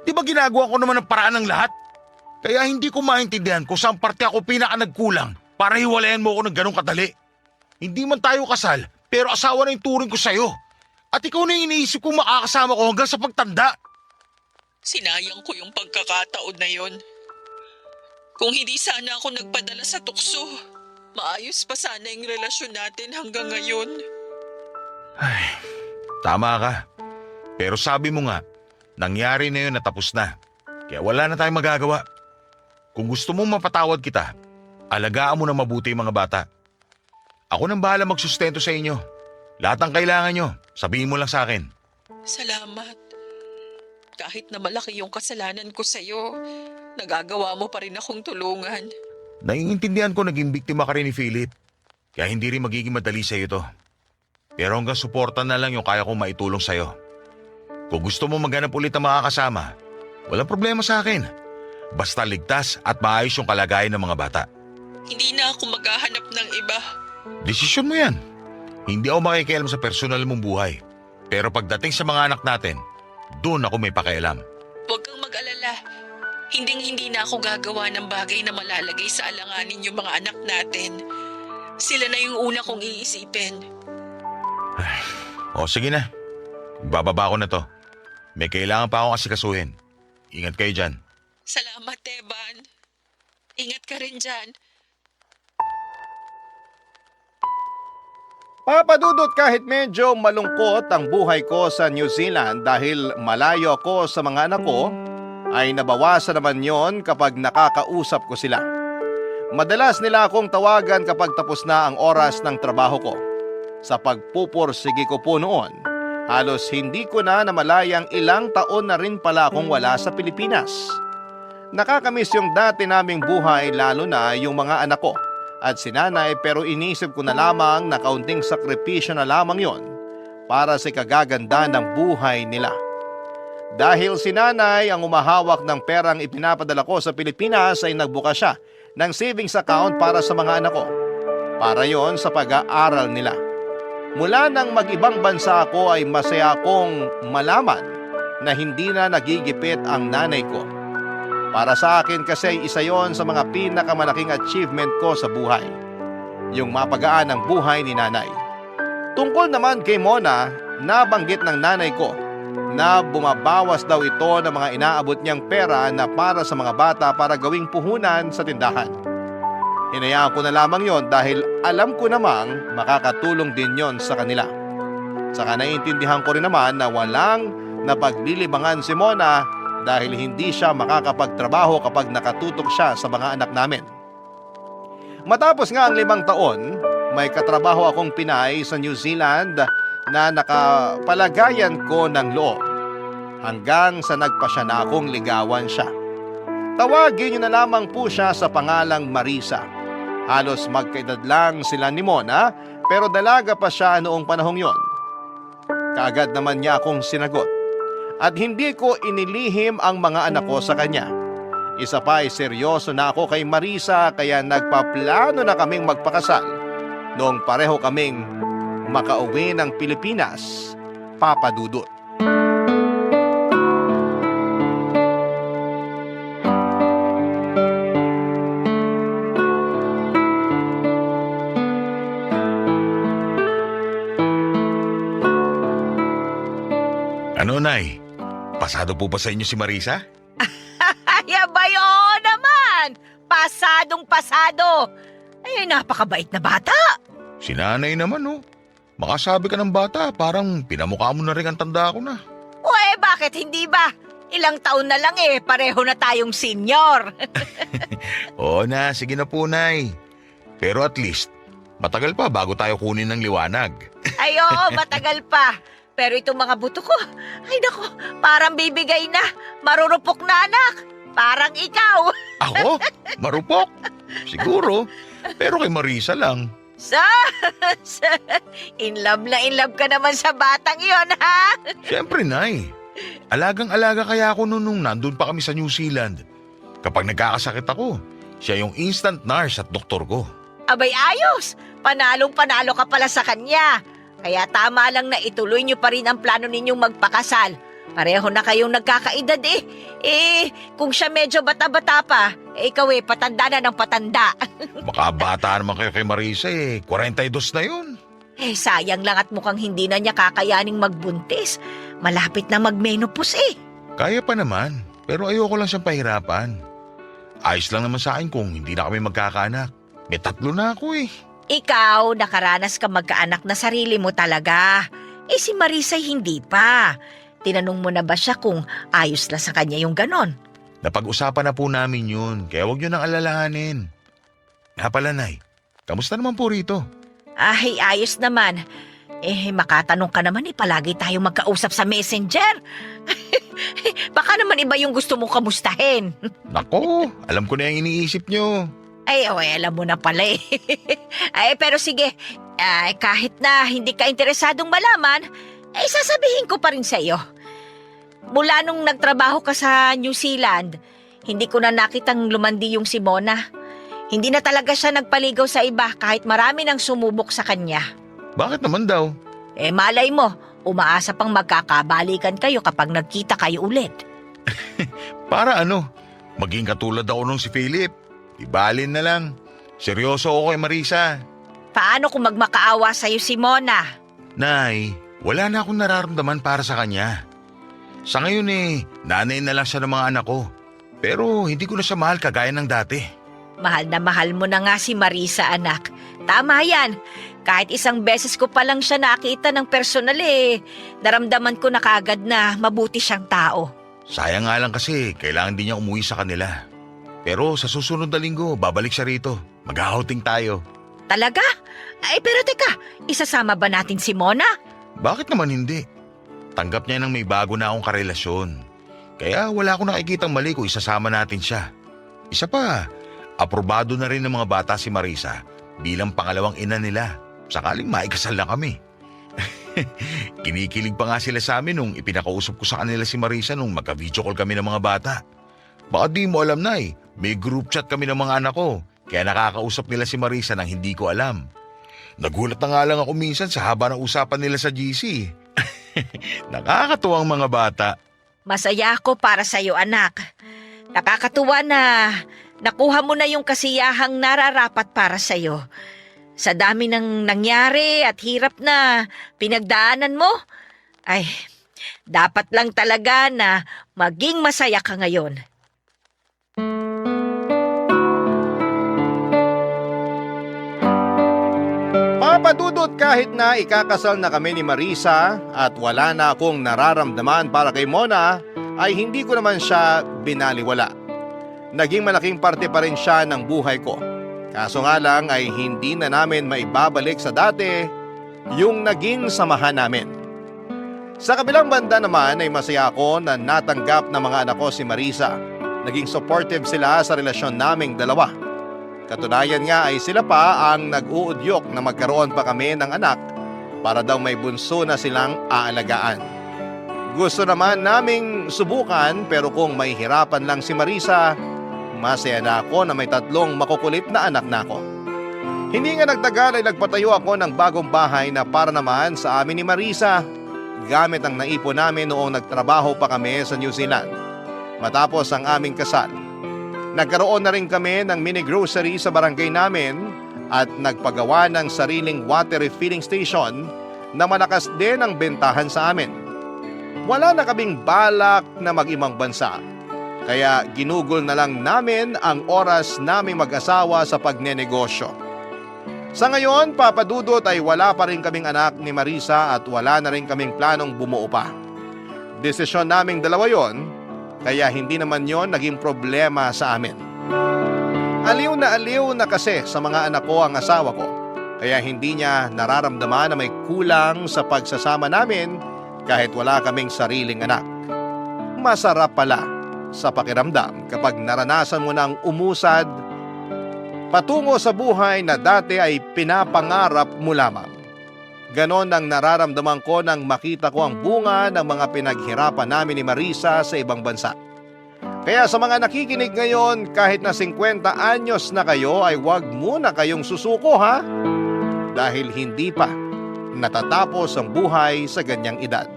Di ba ginagawa ko naman ang paraan ng lahat? Kaya hindi ko maintindihan kung saan parte ako pinaka nagkulang para hiwalayan mo ako ng ganong kadali. Hindi man tayo kasal, pero asawa na yung turing ko sa'yo. At ikaw na yung iniisip kong makakasama ko hanggang sa pagtanda. Sinayang ko yung pagkakataon na yon. Kung hindi sana ako nagpadala sa tukso, maayos pa sana yung relasyon natin hanggang ngayon. Ay, tama ka. Pero sabi mo nga, nangyari na yun na tapos na. Kaya wala na tayong magagawa. Kung gusto mong mapatawad kita, alagaan mo na mabuti yung mga bata. Ako nang bahala magsustento sa inyo. Lahat ng kailangan nyo, sabihin mo lang sa akin. Salamat. Kahit na malaki yung kasalanan ko sa'yo, nagagawa mo pa rin akong tulungan. Naiintindihan ko naging biktima ka rin ni Philip. Kaya hindi rin magiging madali sa'yo to. Pero hanggang suporta na lang yung kaya kong maitulong sa'yo. Kung gusto mo maghanap ulit ng makakasama, walang problema sa akin. Basta ligtas at maayos yung kalagayan ng mga bata. Hindi na ako maghahanap ng iba. Desisyon mo yan. Hindi ako makikialam sa personal mong buhay. Pero pagdating sa mga anak natin, doon ako may pakialam. Huwag kang mag-alala. Hinding-hindi na ako gagawa ng bagay na malalagay sa alanganin yung mga anak natin. Sila na yung una kong iisipin. O sige na, bababa ko na to. May kailangan pa akong asikasuhin. Ingat kayo dyan. Salamat, Teban. Ingat ka rin dyan. Papadudot, kahit medyo malungkot ang buhay ko sa New Zealand dahil malayo ako sa mga anak ko, ay nabawasan naman yon kapag nakakausap ko sila. Madalas nila akong tawagan kapag tapos na ang oras ng trabaho ko. Sa pagpupursige ko po noon, halos hindi ko na namalayang ilang taon na rin pala akong wala sa Pilipinas. Nakakamiss yung dati naming buhay, lalo na yung mga anak ko at si nanay, pero inisip ko na lamang na kaunting sakripisyo na lamang yon para sa kagaganda ng buhay nila. Dahil si nanay ang umahawak ng perang ipinapadala ko sa Pilipinas, ay nagbuka siya ng savings account para sa mga anak ko. Para yon sa pag-aaral nila. Mula nang mag-ibang bansa ako, ay masaya akong malaman na hindi na nagigipit ang nanay ko. Para sa akin kasi isa yon sa mga pinakamalaking achievement ko sa buhay. Yung mapagaan ang buhay ni nanay. Tungkol naman kay Mona, nabanggit ng nanay ko na bumabawas daw ito ng mga inaabot niyang pera na para sa mga bata para gawing puhunan sa tindahan. Hinayaan ko na lamang yon dahil alam ko namang makakatulong din yon sa kanila. Saka naiintindihan ko rin naman na walang napaglilibangan si Mona dahil hindi siya makakapagtrabaho kapag nakatutok siya sa mga anak namin. Matapos nga ang 5 taon, may katrabaho akong Pinay sa New Zealand na nakapalagayan ko ng loob hanggang sa nagpasya na akong ligawan siya. Tawagin niyo na lamang po siya sa pangalang Marisa. Halos magkaedad lang sila ni Mona, pero dalaga pa siya noong panahong yon. Kaagad naman niya akong sinagot at hindi ko inilihim ang mga anak ko sa kanya. Isa pa ay seryoso na ako kay Marisa, kaya nagpaplano na kaming magpakasal noong pareho kaming makauwi ng Pilipinas, Papa Dudut. Ano, Nay? Pasado po ba sa inyo si Marisa? Ay, abay, oo naman! Pasadong pasado! Ay, napakabait na bata! Si nanay naman, oh. Makasabi ka ng bata, parang pinamukha mo na rin ang tanda ko na. O bakit hindi ba? Ilang taon na lang pareho na tayong senior. Oo na, sige na po, Nay. Pero at least, matagal pa bago tayo kunin ng liwanag. Ay, oo, matagal pa. Pero itong mga buto ko, ay nako, parang bibigay na. Marurupok na anak. Parang ikaw. Ako? Marupok? Siguro. Pero kay Marisa lang. In love ka naman sa batang yon, ha? Siyempre, Nay. Alagang-alaga kaya ako nung nandun pa kami sa New Zealand. Kapag nagkakasakit ako, siya yung instant nurse at doktor ko. Abay, ayos. Panalong-panalo ka pala sa kanya. Kaya tama lang na ituloy niyo pa rin ang plano ninyong magpakasal. Pareho na kayong nagkakaedad kung siya medyo bata-bata pa, ikaw patanda na ng patanda. Baka bata naman kayo kay Marisa 42 na yun. Sayang lang at mukhang hindi na niya kakayaning magbuntis. Malapit na magmenopause Kaya pa naman, pero ayoko lang siyang pahirapan. Ayos lang naman sa akin kung hindi na kami magkakaanak. May 3 na ako Ikaw, nakaranas ka magkaanak na sarili mo talaga. Si Marisa hindi pa. Tinanong mo na ba siya kung ayos na sa kanya yung ganon? Napag-usapan na po namin yun, kaya huwag nyo nang alalahanin. Nga pala, Nay, kamusta naman po rito? Ay, ayos naman. Makatanong ka naman palagi tayo magkausap sa messenger. Baka naman iba yung gusto mong kamustahin. Nako, alam ko na yung iniisip nyo. Ay, alam mo na pala pero sige, kahit na hindi ka interesadong malaman, sasabihin ko pa rin sa iyo. Mula nung nagtrabaho ka sa New Zealand, hindi ko na nakitang lumandi yung si Mona. Hindi na talaga siya nagpaligaw sa iba kahit marami nang sumubok sa kanya. Bakit naman daw? Malay mo, umaasa pang magkakabalikan kayo kapag nagkita kayo ulit. Para ano? Maging katulad ako nung si Philip. Ibalin na lang. Seryoso ako kay Marisa. Paano kung magmakaawa sa'yo si Mona? Nay, wala na akong nararamdaman para sa kanya. Sa ngayon nanay na lang siya ng mga anak ko. Pero hindi ko na siya mahal kagaya ng dati. Mahal na mahal mo na nga si Marisa, anak. Tama yan. Kahit isang beses ko pa lang siya nakita ng personal naramdaman ko na kaagad na mabuti siyang tao. Sayang nga lang kasi kailangan din niya umuwi sa kanila. Pero sa susunod na linggo, babalik siya rito. Mag-outing tayo. Talaga? Ay, pero teka, isasama ba natin si Mona? Bakit naman hindi? Tanggap niya nang may bago na akong karelasyon. Kaya wala akong nakikitang mali kung isasama natin siya. Isa pa, aprobado na rin ng mga bata si Marisa bilang pangalawang ina nila. Sakaling maikasal na kami. Kinikilig pa nga sila sa amin nung ipinakausap ko sa kanila si Marisa nung magka-video call kami ng mga bata. Baka di mo alam, Nay, may group chat kami ng mga anak ko. Kaya nakakausap nila si Marisa nang hindi ko alam. Nagulat na nga lang ako minsan sa haba ng usapan nila sa GC. Nakakatuwang mga bata. Masaya ako para sa'yo, anak. Nakakatuwa na nakuha mo na yung kasiyahang nararapat para sa'yo. Sa dami ng nangyari at hirap na pinagdaanan mo, ay, dapat lang talaga na maging masaya ka ngayon. Papadudot kahit na ikakasal na kami ni Marisa at wala na akong nararamdaman para kay Mona, ay hindi ko naman siya binaliwala. Naging malaking parte pa rin siya ng buhay ko. Kaso nga lang ay hindi na namin maibabalik sa dati yung naging samahan namin. Sa kabilang banda naman ay masaya ako na natanggap ng mga anak ko si Marisa. Naging supportive sila sa relasyon naming dalawa. Katunayan nga ay sila pa ang nag-uudyok na magkaroon pa kami ng anak para daw may bunso na silang aalagaan. Gusto naman naming subukan pero kung may hirapan lang si Marisa, masaya na ako na may 3 makukulit na anak na ako. Hindi nga nagtagal ay nagpatayo ako ng bagong bahay na para naman sa amin ni Marisa, gamit ang naipon namin noong nagtrabaho pa kami sa New Zealand. Matapos ang aming kasal, nagkaroon na rin kami ng mini grocery sa barangay namin at nagpagawa ng sariling water refilling station na malakas din ang bentahan sa amin. Wala na kaming balak na mag-ibang bansa. Kaya ginugol na lang namin ang oras naming mag-asawa sa pagnenegosyo. Sa ngayon, papadudot ay wala pa rin kaming anak ni Marisa at wala na rin kaming planong bumuo pa. Desisyon naming dalawa yon, kaya hindi naman yon naging problema sa amin. Aliw na kasi sa mga anak ko ang asawa ko, kaya hindi niya nararamdaman na may kulang sa pagsasama namin kahit wala kaming sariling anak. Masarap pala sa pakiramdam kapag naranasan mo ng umusad patungo sa buhay na dati ay pinapangarap mo lamang. Ganon ang nararamdaman ko nang makita ko ang bunga ng mga pinaghirapan namin ni Marisa sa ibang bansa. Kaya sa mga nakikinig ngayon, kahit na 50 anyos na kayo ay huwag muna kayong susuko ha, dahil hindi pa natatapos ang buhay sa ganyang edad.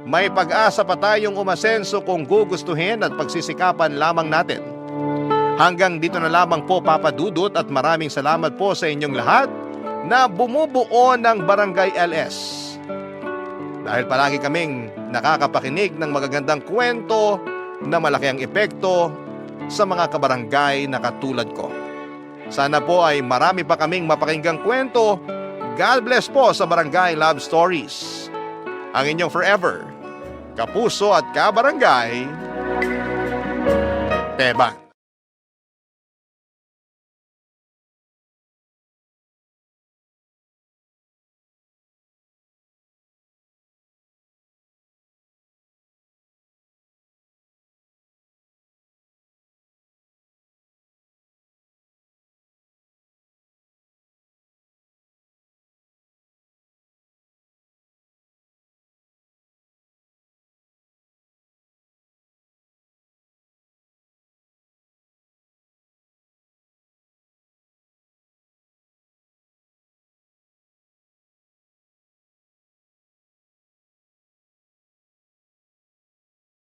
May pag-asa pa tayong umasenso kung gugustuhin at pagsisikapan lamang natin. Hanggang dito na lamang po, Papa Dudut, at maraming salamat po sa inyong lahat na bumubuo ng Barangay LS. Dahil palagi kaming nakakapakinig ng magagandang kwento na malaki ang epekto sa mga kabarangay na katulad ko. Sana po ay marami pa kaming mapakinggang kwento. God bless po sa Barangay Love Stories. Ang inyong forever kapuso at kabarangay, Teban.